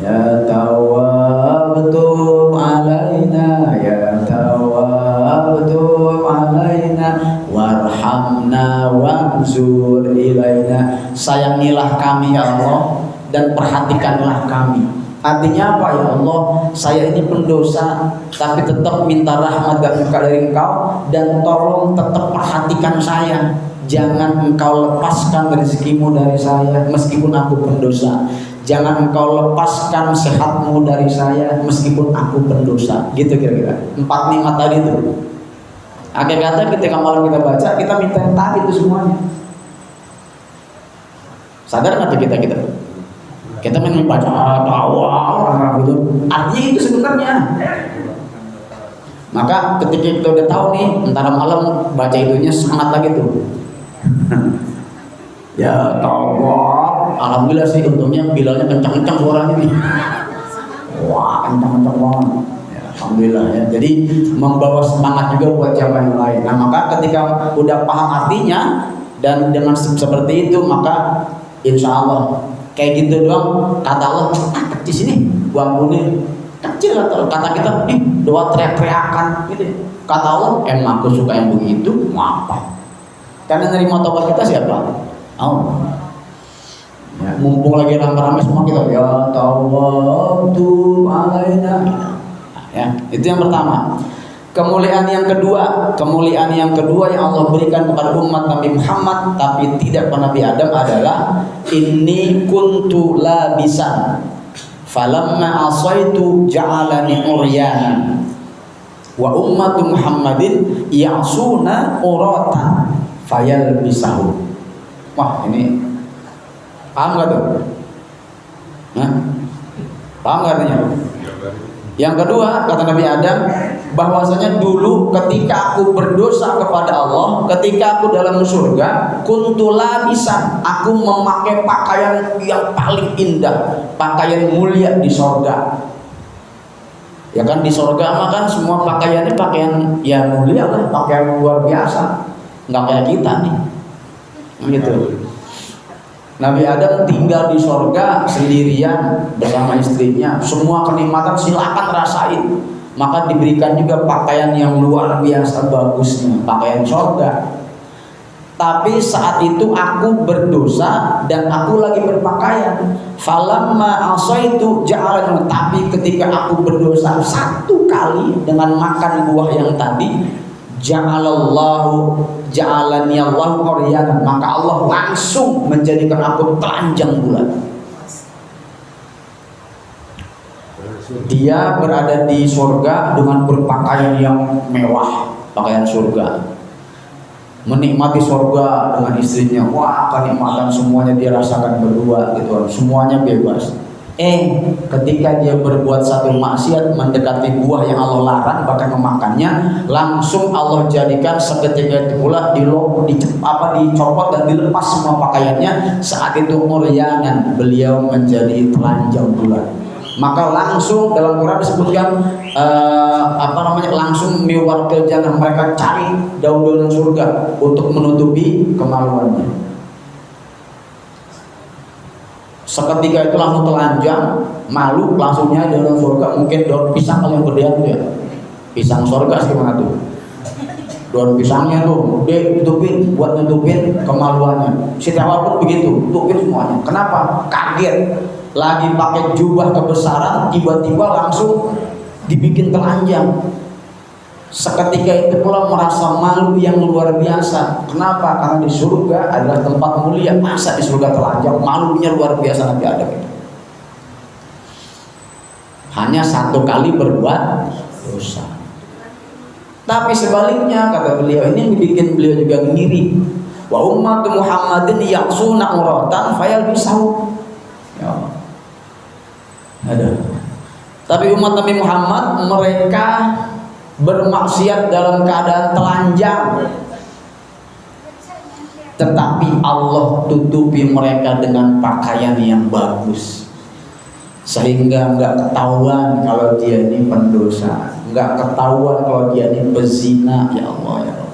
Ya tawabtum alaina, ya tawabtum alaina, warhamna wanzur ilaina. Sayangilah kami ya Allah dan perhatikanlah kami. Artinya apa ya Allah? Saya ini pendosa, tapi tetap minta rahmat dan berkah dari Engkau, dan tolong tetap perhatikan saya. Jangan Engkau lepaskan rezekimu dari saya meskipun aku pendosa. Jangan Engkau lepaskan sehatmu dari saya meskipun aku pendosa. Gitu kira-kira. 4 nikmat tadi itu. Akhirnya ketika malam kita baca, kita minta yang tadi itu semuanya. Sadar nggak kita? Kita main baca awal gitu. Artinya itu sebenarnya. Maka ketika kita udah tahu nih, antara malam baca itunya semangat lagi tuh. Ya tawab. Alhamdulillah sih, untungnya bilalnya kencang-kencang suaranya nih. Wah, kencang-kencang banget. Ya, alhamdulillah ya. Jadi membawa semangat juga buat jamaah yang lain. Nah, maka ketika udah paham artinya dan dengan seperti itu, maka insya Allah kayak gitu doang kata Allah, kecil sini, gua ampunin. Kecil kata kita, doa teriak-teriakan gitu. Kata Allah, emang aku suka yang begitu, apa? Karena nerima taubat kita siapa? Allah. Ya, mumpung lagi rame-rame semua kita ya tawabtu alaina. Ya, itu yang pertama. Kemuliaan yang kedua yang Allah berikan kepada umat Nabi Muhammad tapi tidak kepada Nabi Adam adalah inni kuntu labisan falamma asaitu ja'alani uryanan wa ummatu Muhammadin ya'suna uratan fayalbisahu. Wah, ini paham gak tuh? Paham gak artinya? Yang kedua, kata Nabi Adam, bahwasanya dulu ketika aku berdosa kepada Allah, ketika aku dalam surga, kuntu labisan, aku memakai pakaian yang paling indah, pakaian mulia di surga. Ya kan, di surga mah kan semua pakaiannya pakaian yang mulia lah, pakaian luar biasa. Nggak kayak kita nih. Gitu. Nabi Adam tinggal di sorga sendirian bersama istrinya. Semua kenikmatan silakan rasain. Maka diberikan juga pakaian yang luar biasa bagusnya, pakaian sorga. Tapi saat itu aku berdosa dan aku lagi berpakaian. Falamma asaitu ja'alani, tapi ketika aku berdosa satu kali dengan makan buah yang tadi, ja'alani Allahu uryanan, maka Allah langsung menjadikan aku telanjang bulat. Dia berada di surga dengan berpakaian yang mewah, pakaian surga, menikmati surga dengan istrinya. Wah, kenikmatan semuanya dia rasakan berdua gitu, semuanya bebas. Ketika dia berbuat satu maksiat, mendekati buah yang Allah larang, bahkan memakannya, langsung Allah jadikan seketika itu pula dicopot dan dilepas semua pakaiannya. Saat itu uryanan, beliau menjadi telanjang bulat. Maka langsung dalam Quran disebutkan langsung miwarqil jannah, mereka cari daun-daunan surga untuk menutupi kemaluannya. Seketika itu langsung telanjang, malu, langsung nyari dalam surga. Mungkin daun pisang kali yang gedean tuh ya, pisang surga sih mana tuh, daun pisangnya tuh ditutupin buat nutupin kemaluannya. Siti Hawa pun begitu, tutupin semuanya. Kenapa? Kaget, lagi pakai jubah kebesaran, tiba-tiba langsung dibikin telanjang. Seketika itu pula merasa malu yang luar biasa. Kenapa? Karena di surga adalah tempat mulia. Masa di surga telanjang? Malunya luar biasa Nabi Adam itu. Hanya satu kali berbuat dosa. Tapi sebaliknya kata beliau, ini bikin beliau juga ngiri. Wa ummatu Muhammadin yaqsuna uratan fayal bisahu. Ya. Ada. Tapi umat Nabi Muhammad mereka bermaksiat dalam keadaan telanjang, tetapi Allah tutupi mereka dengan pakaian yang bagus, sehingga nggak ketahuan kalau dia ini pendosa, nggak ketahuan kalau dia ini pezina. Ya Allah, ya Allah,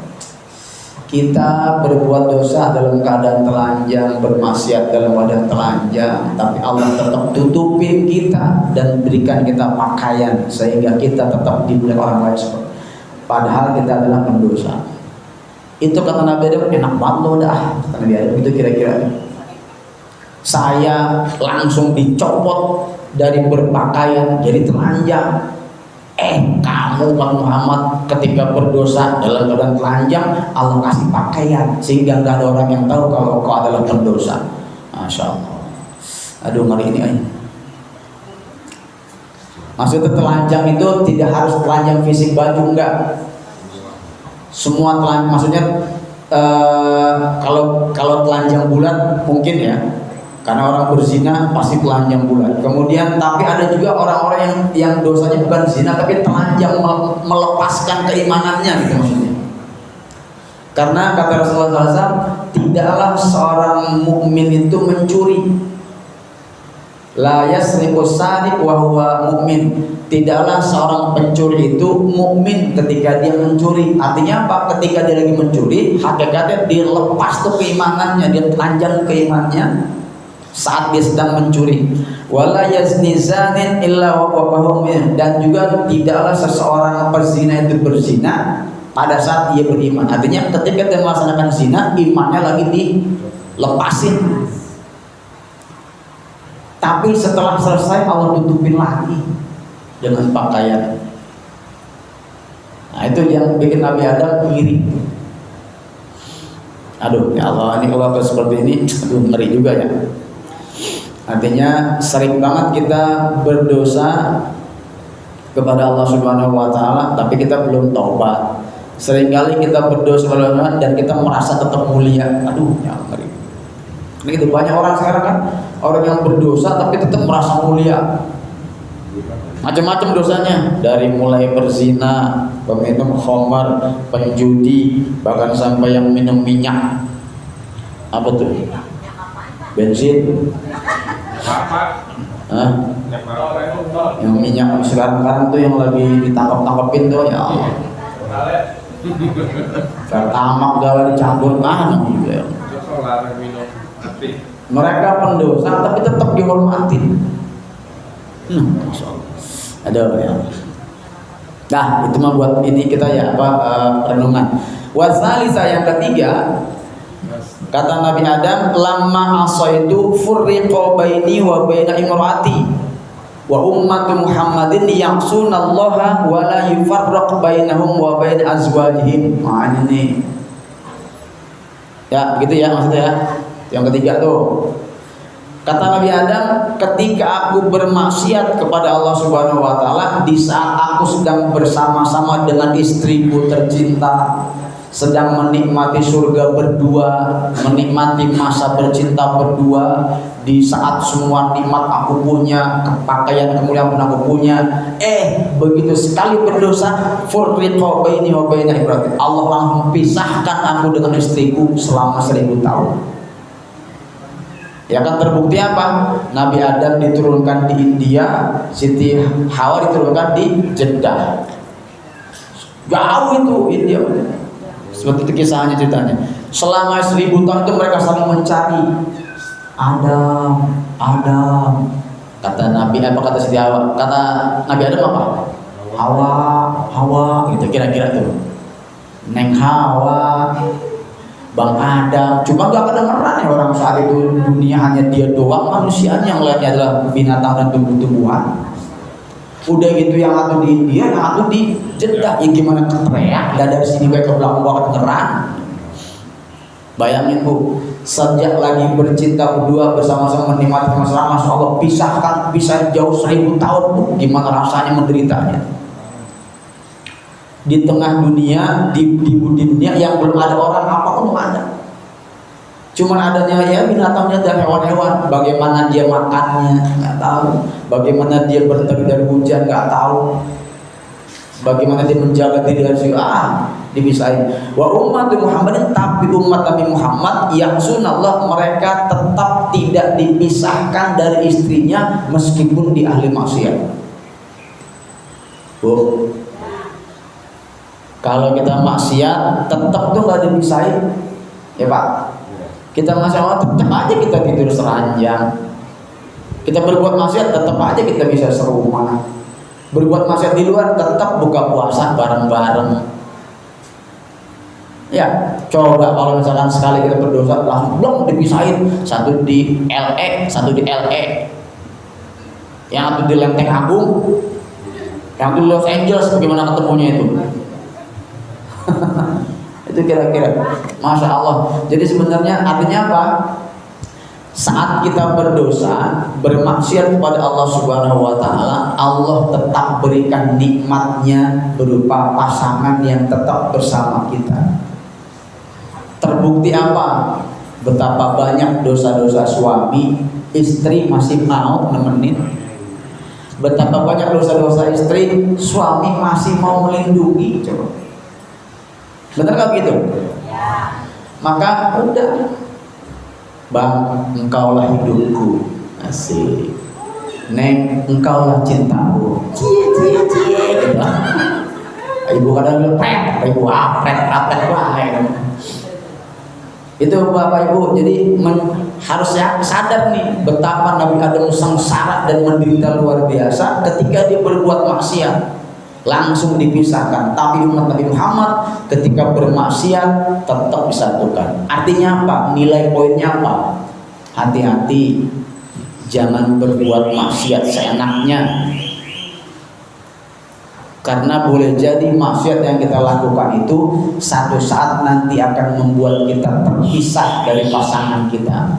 kita berbuat dosa dalam keadaan telanjang, bermaksiat dalam keadaan telanjang, tapi Allah tetap tutupin kita dan berikan kita pakaian sehingga kita tetap dibeli orang lain seperti. Padahal kita adalah pendosa. Itu kata Nabi Adam, enak banget lo dah. Kata Nabi Adam itu kira-kira. Saya langsung dicopot dari berpakaian jadi telanjang. Kamu Muhammad ketika berdosa dalam keadaan telanjang, Allah kasih pakaian sehingga nggak ada orang yang tahu kalau kau adalah pendosa. Masya Allah. Aduh, ngeri ini aja. Maksudnya telanjang itu tidak harus telanjang fisik baju, enggak. Semua telanjang, maksudnya kalau telanjang bulat mungkin ya. Karena orang berzina pasti telanjang bulat. Kemudian tapi ada juga orang-orang yang dosanya bukan zina tapi telanjang melepaskan keimanannya gitu maksudnya. Karena kata Rasulullah SAW, tidaklah seorang mukmin itu mencuri. La yasriqu sariq wa huwa mu'min. Tidaklah seorang pencuri itu mukmin ketika dia mencuri. Artinya apa? Ketika dia lagi mencuri, hakikatnya dia lepas tuh keimanannya, dia telanjang keimanannya saat dia sedang mencuri. Wala yazni zanin illa wa huwa mu'min. Dan juga tidaklah seseorang perzina itu berzina pada saat dia beriman. Artinya ketika dia melaksanakan zina, imannya lagi dilepasin. Tapi setelah selesai Allah tutupin lagi dengan pakaian. Nah itu yang bikin Nabi Adam iri. Aduh ya Allah, ini kalau seperti ini aduh ngeri juga ya. Artinya sering banget kita berdosa kepada Allah Subhanahu wa taala tapi kita belum taubat. Seringkali kita berdosa kepada Allah dan kita merasa tetap mulia. Aduh ya ngeri. Ini gitu banyak orang sekarang kan, orang yang berdosa tapi tetap merasa mulia. Macam-macam dosanya, dari mulai berzina, peminum khamar, penjudi, bahkan sampai yang minum minyak. Apa tuh? Bensin. Hah? Yang minyak sekarang tuh yang lagi ditangkap-tangkapin tuh ya Allah. Pertamax gawe dicampur mana juga ya. Mereka pendosa tapi tetap dihormati. Ada ya. Nah, itu mah buat ini kita ya renungan. Wasalisa yang ketiga, kata Nabi Adam, lamma asaitu furriqa baini wa baina imraati wa ummatu Muhammadin yaqsunallaha wa la yufarraq bainahum wa bain azwajihim. Nah, ini. Ya, gitu ya maksudnya ya. Yang ketiga tuh, kata Nabi Adam, ketika aku bermaksiat kepada Allah Subhanahu wa taala di saat aku sedang bersama-sama dengan istriku tercinta, sedang menikmati surga berdua, menikmati masa bercinta berdua, di saat semua nikmat aku punya, pakaian kemuliaan pun aku punya, begitu sekali berdosa, furriqa baini wa baina imraati, Allah langsung pisahkan aku dengan istriku selama 1000 tahun. Ya kan terbukti apa? Nabi Adam diturunkan di India, Siti Hawa diturunkan di Jeddah. Jauh itu India. Seperti itu kisahnya ceritanya. Selama 1000 tahun itu mereka saling mencari Adam, Adam. Kata Nabi apa kata Siti Hawa? Kata Nabi Adam apa? Hawa, Hawa gitu kira-kira tuh. Neng Hawa, Bang Adam. Cuma gak kedengeran ya orang saat itu, dunia hanya dia doang, manusianya yang lainnya adalah binatang dan tumbuh-tumbuhan. Udah gitu yang satu di India, yang satu di Jeddah. Ya gimana teriak? Dan dari sini ke belakang gak kedengeran. Bayangin Bu, sejak lagi bercinta berdua bersama-sama menikmati mesra, Masya Allah, pisah jauh 1000 tahun Bu. Gimana rasanya menderitanya di tengah dunia, di dunia yang belum ada orang apapun ada. Cuman adanya ya binatangnya dan hewan-hewan. Bagaimana dia makannya nggak tahu, bagaimana dia berteduh dari hujan nggak tahu, bagaimana dia menjaga diri dari dipisahin. Wa umat Muhammadin, tapi umat Nabi Muhammad yang sunallah, mereka tetap tidak dipisahkan dari istrinya meskipun di ahli maksiat. Bu, kalau kita maksiat tetap tuh nggak dipisahin, ya Pak. Kita maksiat tetap aja kita tidur seranjang. Kita berbuat maksiat tetap aja kita bisa serumah. Berbuat maksiat di luar tetap buka puasa bareng-bareng. Ya, coba kalau misalkan sekali kita berdosa langsung belum dipisahin, satu di LE, satu di LE, yang satu di Lenteng Agung, yang di Los Angeles, bagaimana ketemunya itu? Itu kira-kira, Masya Allah. Jadi sebenarnya artinya apa? Saat kita berdosa, bermaksiat kepada Allah Subhanahu wa Ta'ala, Allah tetap berikan nikmatnya berupa pasangan yang tetap bersama kita. Terbukti apa? Betapa banyak dosa-dosa suami, istri masih mau nemenin. Betapa banyak dosa-dosa istri, suami masih mau melindungi. Coba, benar gak begitu? Ya. Maka udah, Bang, engkaulah hidupku, asik. Neng, engkaulah cintaku. Cie. Ibu kadang bilang pret, ibu apret lah. Itu Bapak Ibu, jadi harus sadar nih betapa Nabi Adam sengsara dan menderita luar biasa ketika dia berbuat maksiat, langsung dipisahkan. Tapi umat Nabi Muhammad ketika bermaksiat tetap disatukan. Artinya apa? Nilai poinnya apa? Hati-hati, jangan berbuat maksiat seenaknya. Karena boleh jadi maksiat yang kita lakukan itu satu saat nanti akan membuat kita terpisah dari pasangan kita.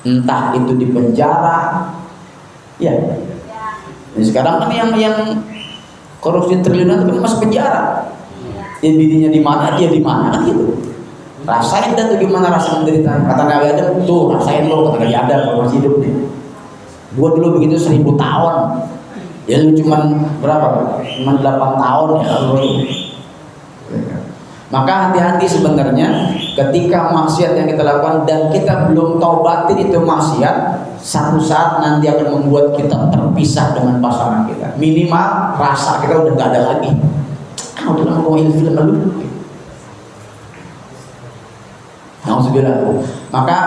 Entah itu di penjara, ya. Dan sekarang kan yang korupsi triliunan itu kan masuk penjara. Ya, bininya di mana, dia di mana gitu. Rasain dah tuh gimana rasa menderita. Kata Nabi Adam, tuh rasain lo, kata Nabi Adam kalau masih hidup nih. Gua dulu begitu 1000 tahun. Ya lu cuman berapa? Cuman 8 tahun ya lu. Maka hati-hati sebenarnya ketika maksiat yang kita lakukan dan kita belum taubatin itu maksiat, satu saat nanti akan membuat kita terpisah dengan pasangan kita. Minimal rasa kita udah gak ada lagi. Udah mau film lu. Alhamdulillah. Maka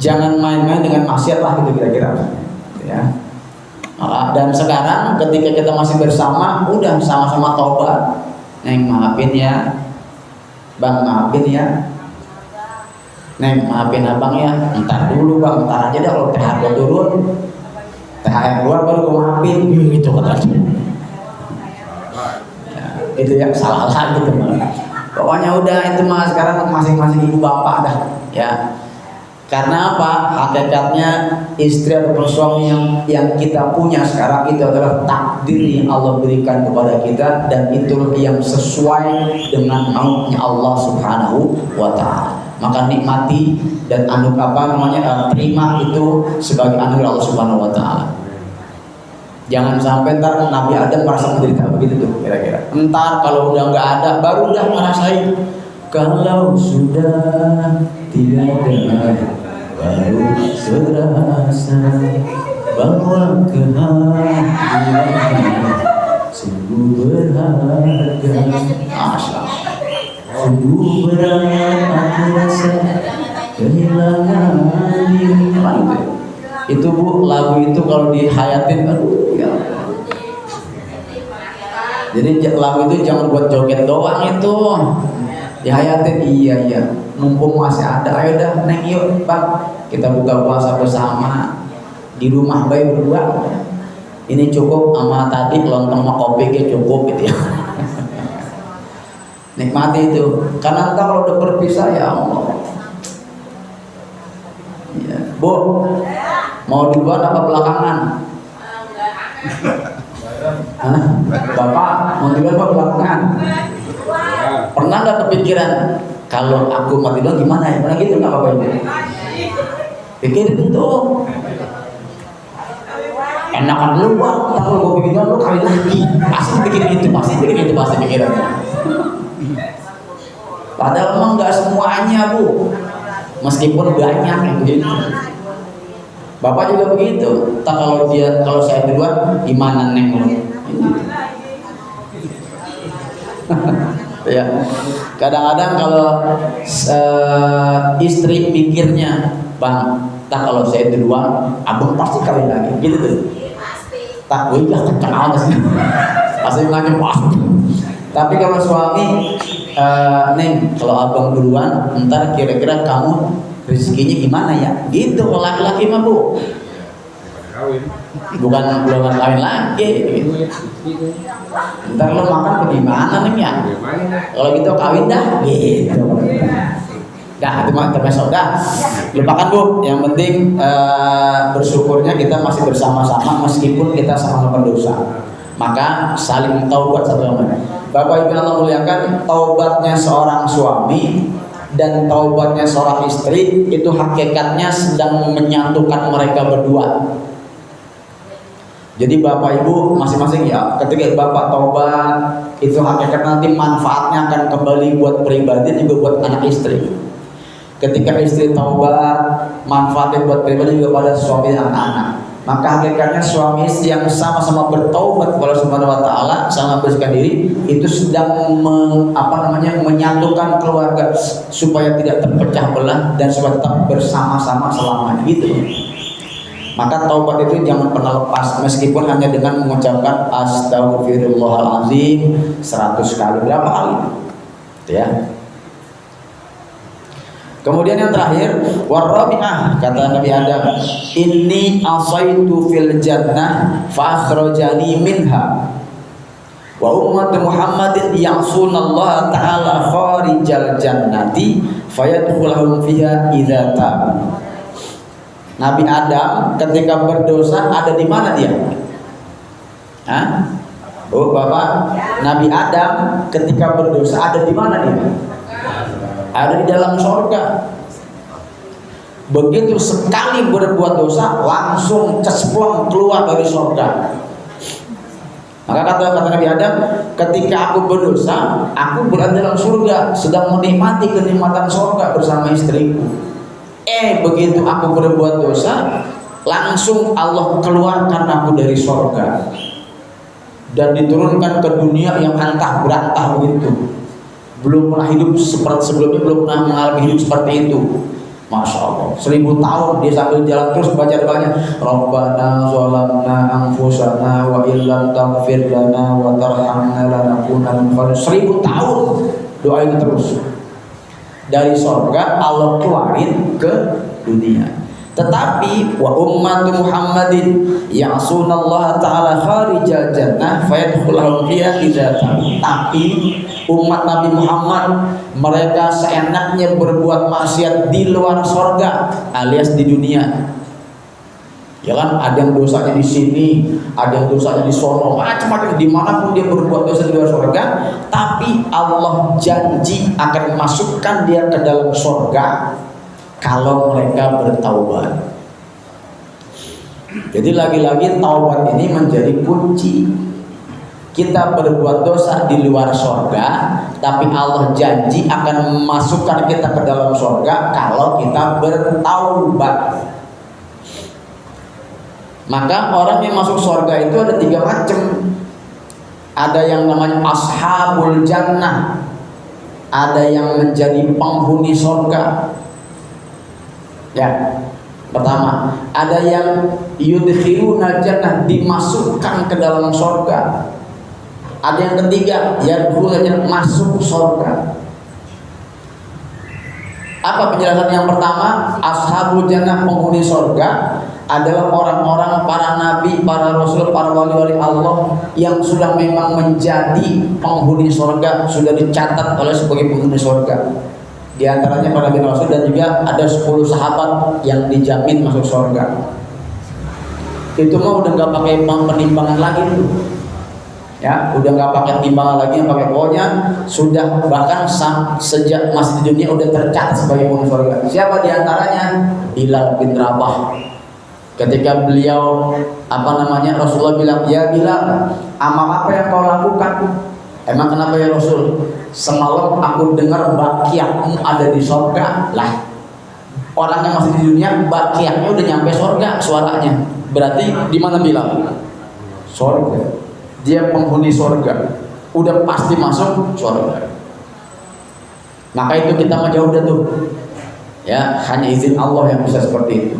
jangan main-main dengan maksiat lah gitu kira-kira. Ya. Dan sekarang ketika kita masih bersama, udah sama-sama taubat. Neng maafin ya, Bang maafin ya, Neng maafin abang ya. Ntar dulu Bang, ntar aja deh kalau THR gua turun, THR keluar baru gua maafin. Gitu katanya. Ya, itu yang salah gitu. Pokoknya udah itu mah sekarang masing-masing ibu bapak dah ya. Karena apa? Hakikatnya istri atau suami yang kita punya sekarang itu adalah takdir yang Allah berikan kepada kita, dan itu yang sesuai dengan maunya Allah Subhanahu wa Ta'ala. Maka nikmati dan terima itu sebagai anugerah Allah Subhanahu wa Ta'ala. Jangan sampai ntar Nabi Adam merasa menderita begitu tuh kira-kira. Ntar kalau udah nggak ada baru udah ngerasain. Kalau sudah tidak ada baru serasa bahwa kehadiran sungguh berharga. Sungguh berat aku rasa kehilangan diri. Bu, lagu itu kalau dihayatin, aduh ya. Jadi lagu itu jangan buat joget doang itu, dihayatin. Iya. Mumpung masih ada, ayo dah Neng, yuk Bang, kita buka puasa bersama di rumah baik berdua. Ini cukup sama tadi lontong sama kopi cukup gitu ya. Nikmati itu, karena entah kalau udah berpisah ya Allah. Ya. Bu, mau duluan apa belakangan? Hah? Bapak mau duluan apa belakangan? Pernah nggak kepikiran kalau aku mati duluan gimana ya? Pernah gitu nggak Bapak Ibu? Pikirin itu. Enakan lu Bang, kalau gue bikin lu kawin lagi. Pasti pikirin itu, pasti pikirannya. Padahal emang nggak semuanya Bu, meskipun banyak yang begitu. Bapak juga begitu. Tak kalau saya duluan gimana Neng lu? Ya, kadang-kadang kalau istri mikirnya, Bang, tak kalau saya duluan, abang pasti kawin lagi, gitu tuh. Tak, gue udah kencang aja sih. Pasti ngajak pasti. Tapi kalau suami, Neng, kalau abang duluan, ntar kira-kira kamu rezekinya gimana ya? Gitu, laki-laki mah Bu. Bukan belum kawin lagi. Gitu. Ntar lo makan bagaimana Neng ya? Kalau gitu kawin dah, gitu. Dah, itu mah termasuk dah. Lupakan Bu. Yang penting bersyukurnya kita masih bersama-sama meskipun kita sama-sama berdosa. Maka saling taubat satu sama lain. Bapak Ibu Allah muliakan, taubatnya seorang suami dan taubatnya seorang istri itu hakikatnya sedang menyatukan mereka berdua. Jadi Bapak Ibu masing-masing ya, ketika Bapak taubat itu hakikat nanti manfaatnya akan kembali buat pribadi juga buat anak istri. Ketika istri taubat, manfaatnya buat pribadi juga pada suami dan anak. Maka hakikatnya suami istri yang sama-sama bertaubat kepada Subhanahu wa taala, sama bersihkan diri, itu sedang menyatukan keluarga supaya tidak terpecah belah dan supaya tetap bersama-sama selamanya gitu. Maka taubat itu jangan pernah lepas meskipun hanya dengan mengucapkan astagfirullahalazim 100 kali. Berapa kali? Ya. Kemudian yang terakhir, warabi'ah, kata Nabi Adam, inni asaitu fil jannah fa akhrajani minha. Wa ummatu Muhammadin ya'sunallaha ta'ala kharijal jannati fayadkhuluhum fiha idza tabu. Nabi Adam ketika berdosa ada di mana dia? Hah? Oh Bapak, Nabi Adam ketika berdosa ada di mana dia? Ada di dalam sorga. Begitu sekali berbuat dosa langsung cesplong keluar dari sorga. Maka kata Nabi Adam, ketika aku berdosa, aku berada dalam surga, sedang menikmati kenikmatan sorga bersama istriku. Begitu aku berbuat dosa, langsung Allah keluarkan aku dari sorga dan diturunkan ke dunia yang antah berantah begitu. Belum pernah hidup seperti sebelumnya, belum pernah mengalami hidup seperti itu. Masya Allah, 1000 tahun dia sambil jalan terus baca doanya, Rabbana zalamna anfusana wa illam taghfir lana wa tarhamna lanakunanna minal khasirin. 1000 tahun doa itu terus. Dari sorga Allah keluarin ke dunia. Tetapi wa ummatu Muhammadin ya'sunallaha ta'ala kharijal jannah fayadkhuluhum fiha idza tabu. Tapi umat Nabi Muhammad mereka seenaknya berbuat maksiat di luar sorga alias di dunia. Ya kan, ada yang dosanya di sini, ada yang dosanya di sono, macam-macam. Dimanapun dia berbuat dosa di luar surga, tapi Allah janji akan masukkan dia ke dalam surga kalau mereka bertaubat. Jadi lagi-lagi taubat ini menjadi kunci. Kita berbuat dosa di luar surga, tapi Allah janji akan memasukkan kita ke dalam surga kalau kita bertaubat. Maka orang yang masuk surga itu ada 3 macam. Ada yang namanya ashabul jannah, ada yang menjadi penghuni surga. Ya, Pertama, ada yang yudkhiluna jannah, dimasukkan ke dalam surga. Ada yang ketiga, yadkhuluna, masuk surga. Apa penjelasan yang pertama? Ashabul jannah, penghuni surga, adalah orang-orang, para nabi, para rasul, para wali-wali Allah yang sudah memang menjadi penghuni surga, sudah dicatat oleh sebagai penghuni surga. Di antaranya para nabi rasul, dan juga ada 10 sahabat yang dijamin masuk surga. Itu mah udah nggak pakai penimbangan lagi tuh. Ya, udah nggak pakai timbangan lagi, yang pakai pokoknya sudah, bahkan sejak masih di dunia udah tercatat sebagai penghuni surga. Siapa diantaranya? Bilal bin Rabah. Ketika beliau Rasulullah bilang, ya Bilal, amal apa yang kau lakukan? Emang kenapa ya Rasul? Semalam aku dengar bakiakmu ada di surga. Lah, orang yang masih di dunia bakiaknya udah nyampe surga suaranya. Berarti di mana Bilal? Surga. Dia penghuni surga, udah pasti masuk surga. Maka itu kita mah jauh dah tuh. Ya, hanya izin Allah yang bisa seperti itu.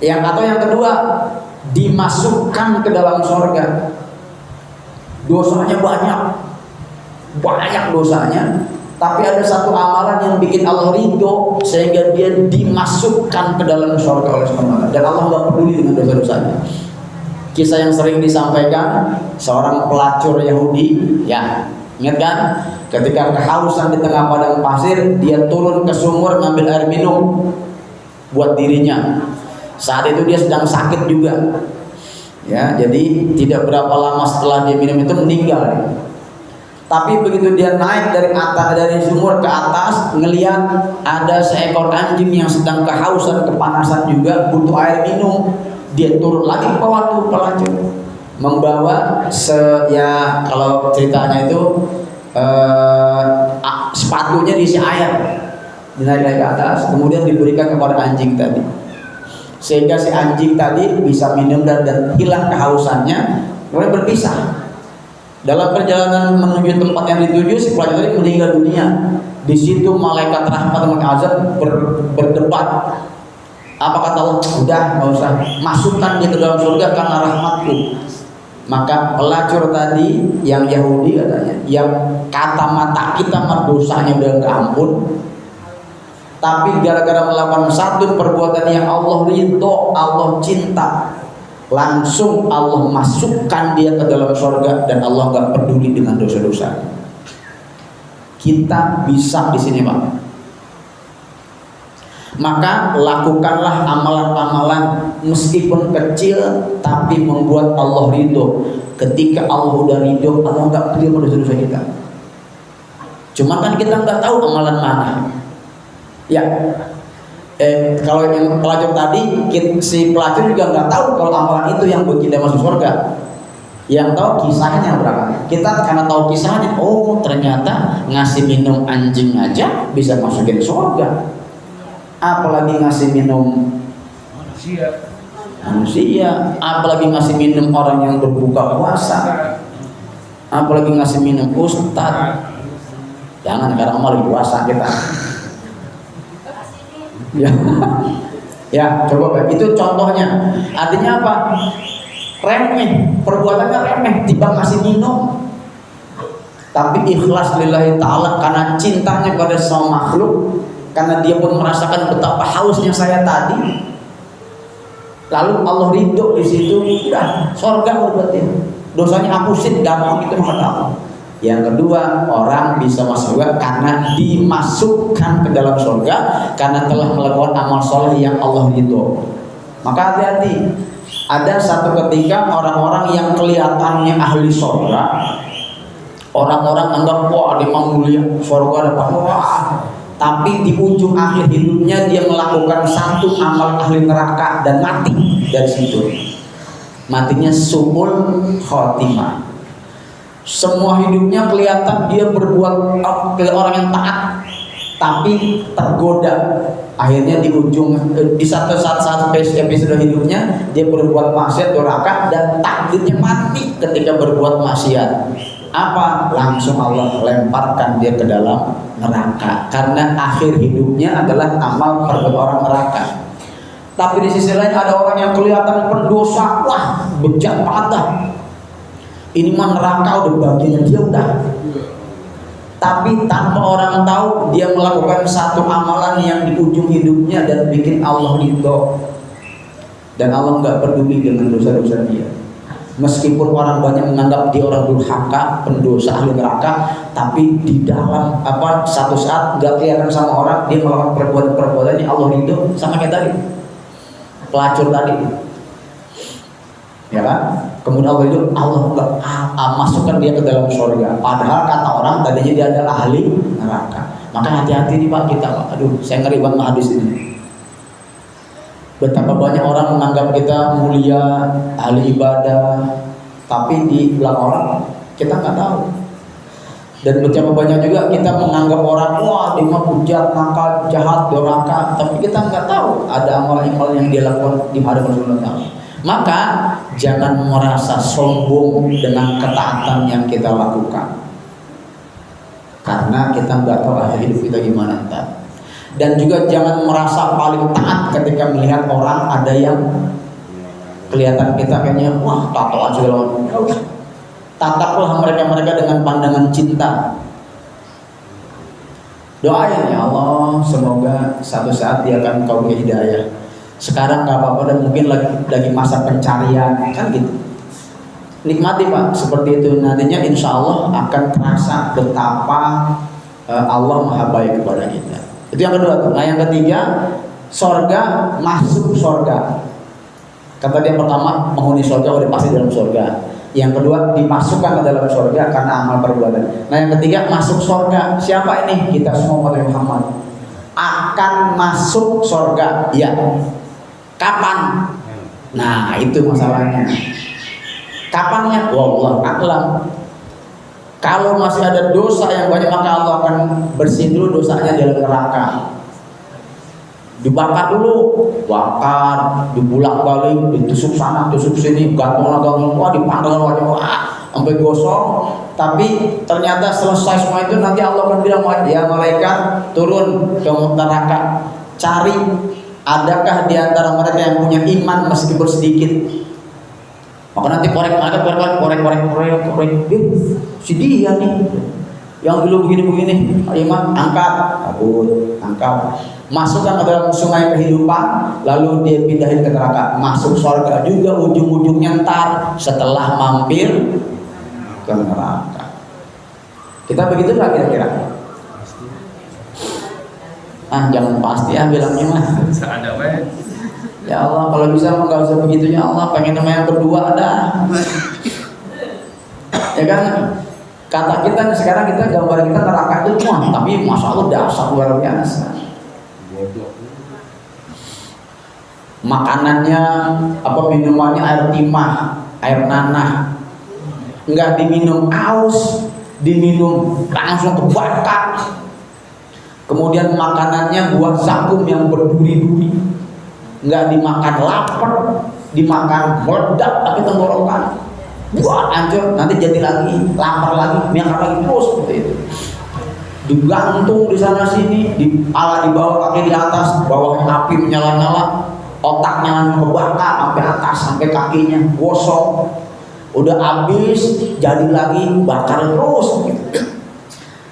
Atau yang kedua, dimasukkan ke dalam surga. Dosanya banyak dosanya, tapi ada satu amalan yang bikin Allah ridho sehingga dia dimasukkan ke dalam surga oleh Allah. Dan Allah nggak peduli dengan dosa-dosanya. Kisah yang sering disampaikan, seorang pelacur Yahudi, ya, ingat kan? Ketika kehausan di tengah padang pasir, dia turun ke sumur ngambil air minum buat dirinya. Saat itu dia sedang sakit juga, ya, jadi tidak berapa lama setelah dia minum itu meninggal. Tapi begitu dia naik dari sumur ke atas, ngelihat ada seekor anjing yang sedang kehausan, kepanasan juga, butuh air minum. Dia turun lagi ke bawah tuh pelacur, membawa kalau ceritanya itu sepatunya diisi air, dinaik ke atas, kemudian diberikan kepada anjing tadi, sehingga si anjing tadi bisa minum dan hilang kehausannya, kemudian berpisah. Dalam perjalanan menuju tempat yang dituju, si pelacur tadi meninggal dunia. Di situ malaikat rahmat dan azab berdebat. Apa kata Allah? Udah, nggak usah, masukkan dia ke dalam surga karena rahmatku. Maka pelacur tadi yang Yahudi katanya, yang kata mata kita mah dosanya udah nggak ampun, tapi gara-gara melakukan satu perbuatan yang Allah ridho, Allah cinta, langsung Allah masukkan dia ke dalam surga dan Allah nggak peduli dengan dosa-dosa. Kita bisa di sini, Pak. Maka lakukanlah amalan-amalan meskipun kecil tapi membuat Allah ridho. Ketika Allah udah ridho, Allah nggak peduli pada dosa kita. Cuma kan kita nggak tahu amalan mana. Ya, kalau yang pelacur tadi, si pelacur juga nggak tahu kalau amalan itu yang buat kita masuk surga. Yang tahu kisahnya berapa? Kita karena tahu kisahnya, oh ternyata ngasih minum anjing aja bisa masukin surga. Apalagi ngasih minum manusia, apalagi ngasih minum orang yang berbuka puasa, apalagi ngasih minum ustad. Jangan, sekarang mau lagi puasa kita. Ya, coba itu contohnya. Artinya apa? Remeh, perbuatannya remeh, tiba ngasih minum. Tapi ikhlas lillahi ta'ala karena cintanya pada semua makhluk, karena dia pun merasakan betapa hausnya saya tadi. Lalu Allah ridho di situ, udah surga berarti. Dosanya hapusin, gampang itu mah Allah. Yang kedua, orang bisa masuk surga karena dimasukkan ke dalam surga karena telah melakukan amal soleh yang Allah ridho. Maka hati-hati. Ada satu ketika orang-orang yang kelihatannya ahli surga, orang-orang anggap wah dia mau mulia, surga dapat wah. Tapi di ujung akhir hidupnya dia melakukan satu amal ahli neraka dan mati dari situ. Matinya su'ul khotimah. Semua hidupnya kelihatan dia berbuat orang yang taat, tapi tergoda. Akhirnya di ujung di satu episode hidupnya dia berbuat maksiat, durhaka, dan takdirnya mati ketika berbuat maksiat. Apa? Langsung Allah lemparkan dia ke dalam neraka karena akhir hidupnya adalah amal perbuatan orang neraka. Tapi di sisi lain ada orang yang kelihatan pendosa, wah bejat banget. Ini mah neraka udah bagiannya dia udah. Tapi tanpa orang tahu dia melakukan satu amalan yang di ujung hidupnya dan bikin Allah ridho. Dan Allah nggak peduli dengan dosa-dosa dia. Meskipun orang banyak menganggap dia orang durhaka, pendosa, ahli neraka, tapi di dalam satu saat nggak kelihatan sama orang, dia melakukan perbuatan-perbuatan yang Allah ridho, sama kayak tadi pelacur tadi, ya kan? Kemudian Allah nggak masukkan dia ke dalam surga. Padahal kata orang tadinya dia adalah ahli neraka. Maka hati-hati nih Pak kita, Pak. Aduh, saya ngeri banget hadis ini. Betapa banyak orang menganggap kita mulia, ahli ibadah, tapi di belakang orang kita nggak tahu. Dan betapa banyak juga kita menganggap orang, wah dia mah bujat, nakal, jahat, durhaka, tapi kita nggak tahu ada amal-amal yang dia lakukan di hadapan Allah. Maka jangan merasa sombong dengan ketaatan yang kita lakukan, karena kita nggak tahu akhir hidup kita gimana ntar. Dan juga jangan merasa paling taat ketika melihat orang ada yang kelihatan kita kayaknya wah tatoan segala macam. Tataplah mereka-mereka dengan pandangan cinta. Doain ya Allah, semoga satu saat dia akan kau beri hidayah. Sekarang nggak apa-apa dan mungkin lagi masa pencarian, kan gitu. Nikmati Pak, seperti itu nantinya insya Allah akan terasa betapa Allah maha baik kepada kita. Itu yang kedua tuh. Nah yang ketiga, sorga, masuk sorga. Kata dia pertama menghuni sorga udah pasti dalam sorga. Yang kedua dimasukkan ke dalam sorga karena amal perbuatan. Nah yang ketiga masuk sorga. Siapa ini? Kita semua umat Muhammad akan masuk sorga. Ya. Kapan? Nah itu masalahnya. Kapannya? Wallahu a'lam. Kalau masih ada dosa yang banyak maka Allah akan bersihin dulu dosanya dalam neraka. Dibakar dulu, bakar, dibulak-balik, ditusuk sana, tusuk sini, gantung-gantung, wah dipanggang wajah, wah sampai gosong. Tapi ternyata selesai semua itu nanti Allah akan bilang, ya malaikat turun ke neraka, cari adakah di antara mereka yang punya iman meskipun sedikit. Maka nanti korek, si dia nih yang dulu begini-begini, iman angkat, angkat. Masukkan ke dalam sungai kehidupan, lalu dia pindahin ke neraka, masuk surga juga ujung-ujungnya ntar setelah mampir ke neraka. Kita begitu nggak kira-kira? Jangan pasti bilangnya mah. Ya Allah kalau bisa nggak usah begitunya Allah, pengen nama yang kedua ada. Ya kan? Kata kita sekarang kita gambar kita neraka itu wah, tapi masya Allah dasar luar biasa. Makanannya minumannya air timah, air nanah, nggak diminum aus, diminum langsung kebakar. Kemudian makanannya buah zakum yang berduri-duri, nggak dimakan lapar, dimakan meledak tapi tenggorokan, buah hancur, nanti jadi lagi lapar lagi, miangkar lagi terus seperti itu. Digantung di sana sini, kepala di bawah, kaki di atas, bawahnya api menyala-nyala, otaknya kebakar sampai atas, sampai kakinya gosong. Udah habis, jadi lagi bakar terus.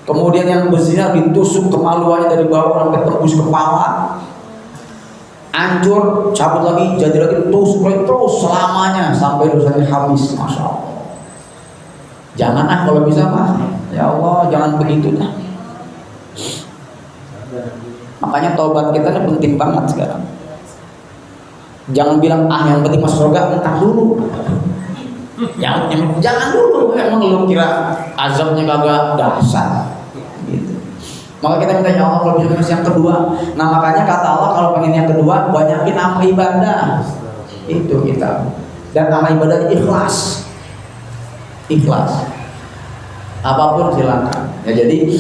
Kemudian yang besinya ditusuk kemaluannya dari bawah sampai tembus kepala, hancur, cabut lagi, jadi lagi, tusuk lagi terus selamanya sampai dosanya habis. Masya Allah. Jangan kalau bisa Pak, ya Allah jangan begitu dah. Makanya taubat kita ini penting banget sekarang. Jangan bilang yang penting masuk surga, entar dulu. Jangan dulu. Emang lu kira azabnya kagak dahsyat gitu. Maka kita minta ya Allah kalau bisa yang kedua. Nah makanya kata Allah kalau pengen yang kedua banyakin amal ibadah. Itu kita. Dan amal ibadah ikhlas. Ikhlas. Apapun silakan. Ya jadi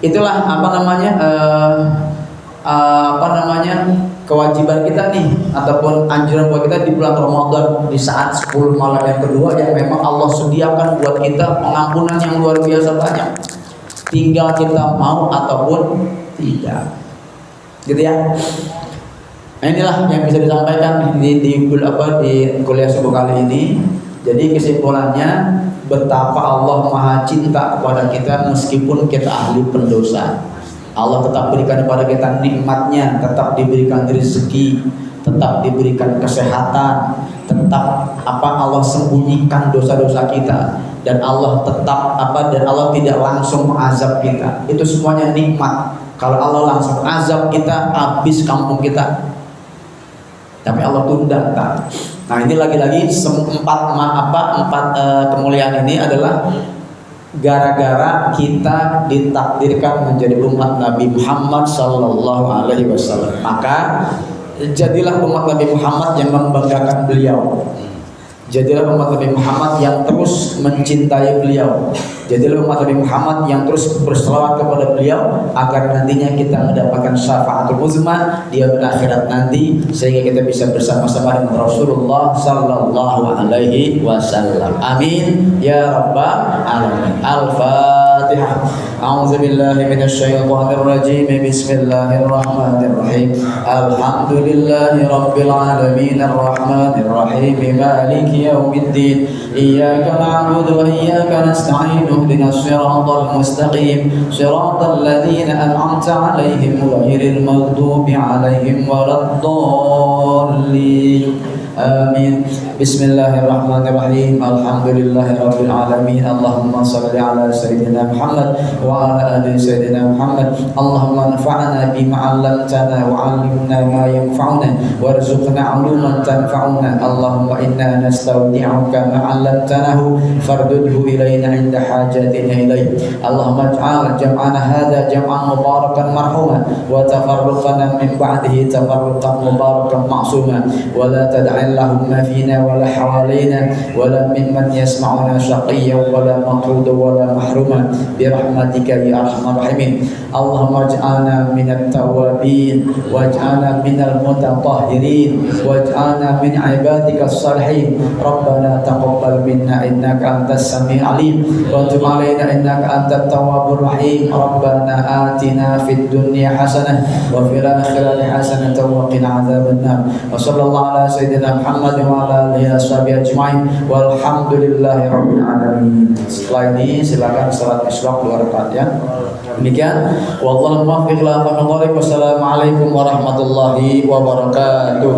itulah kewajiban kita nih ataupun anjuran buat kita di bulan Ramadan di saat 10 malam yang kedua yang memang Allah sediakan buat kita pengampunan yang luar biasa banyak. Tinggal kita mau ataupun tidak. Gitu ya. Nah, inilah yang bisa disampaikan di kuliah subuh kali ini. Jadi kesimpulannya, betapa Allah Maha cinta kepada kita meskipun kita ahli pendosa. Allah tetap berikan kepada kita nikmatnya, tetap diberikan rezeki, tetap diberikan kesehatan, tetap Allah sembunyikan dosa-dosa kita, dan Allah tetap dan Allah tidak langsung mengazab kita. Itu semuanya nikmat. Kalau Allah langsung azab kita, habis kampung kita. Tapi Allah tunda. Nah, ini lagi-lagi empat kemuliaan ini adalah gara-gara kita ditakdirkan menjadi umat Nabi Muhammad sallallahu alaihi wasallam. Maka jadilah umat Nabi Muhammad yang membanggakan beliau. Jadilah umat Nabi Muhammad yang terus mencintai beliau. Jadilah umat Nabi Muhammad yang terus berselawat kepada beliau, agar nantinya kita mendapatkan syafaatul uzma di akhirat nanti, sehingga kita bisa bersama-sama dengan Rasulullah sallallahu alaihi wasallam. Amin ya rabbal alamin. Al-Fatihah. A'udzu billahi minasy syaithanir rajim. Bismillahirrahmanirrahim. Alhamdulillahi rabbil alamin arrahmanir rahim maliki yaumiddin. Iyyaka na'budu wa iyyaka nasta'in. Ihdinas siratal mustaqim. Siratal ladzina an'amta 'alaihim ghairil maghdubi 'alaihim waladdallin. Amin. Bismillahirrahmanirrahim. Alhamdulillahirabbil alamin. Allahumma shalli ala sayyidina Muhammad wa ala ali sayyidina Muhammad. Allahumma anfa'na bima 'allamtana wa 'allimna ma yanfa'una warzuqna 'uluman tanfa'una. Allahumma inna nastawdi'uka ma 'allamtanahu fardudhu ilayna 'inda hajatina ilayh. Allahumma ij'al jam'ana hadha jam'an mubarakan marhuma wa tafarruqana min ba'dihi tafarruqan mubarakan ma'suma wa la tad'a اللهم فينا ولا حوالينا ولا ممن يسمعنا شقيا ولا مطرودا ولا محروما برحمتك يا ارحم الراحمين. اللهم اجعلنا من التوابين واجعلنا من المتطهرين واجعلنا من عبادك الصالحين. ربنا تقبل منا انك انت السميع العليم وتب علينا انك انت التواب الرحيم. ربنا آتنا في الدنيا حسنه وفي الاخره حسنه وقنا عذاب النار. وصلى الله على سيدنا Muhammad wa ala alihi washabihi ajmain walhamdulillahi rabbil alamin. Setelah ini silakan salat isyraq 2 rakaat ya. Demikian wallahu muwaffiq ila aqwamit thoriq. Wassalamualaikum warahmatullahi wabarakatuh.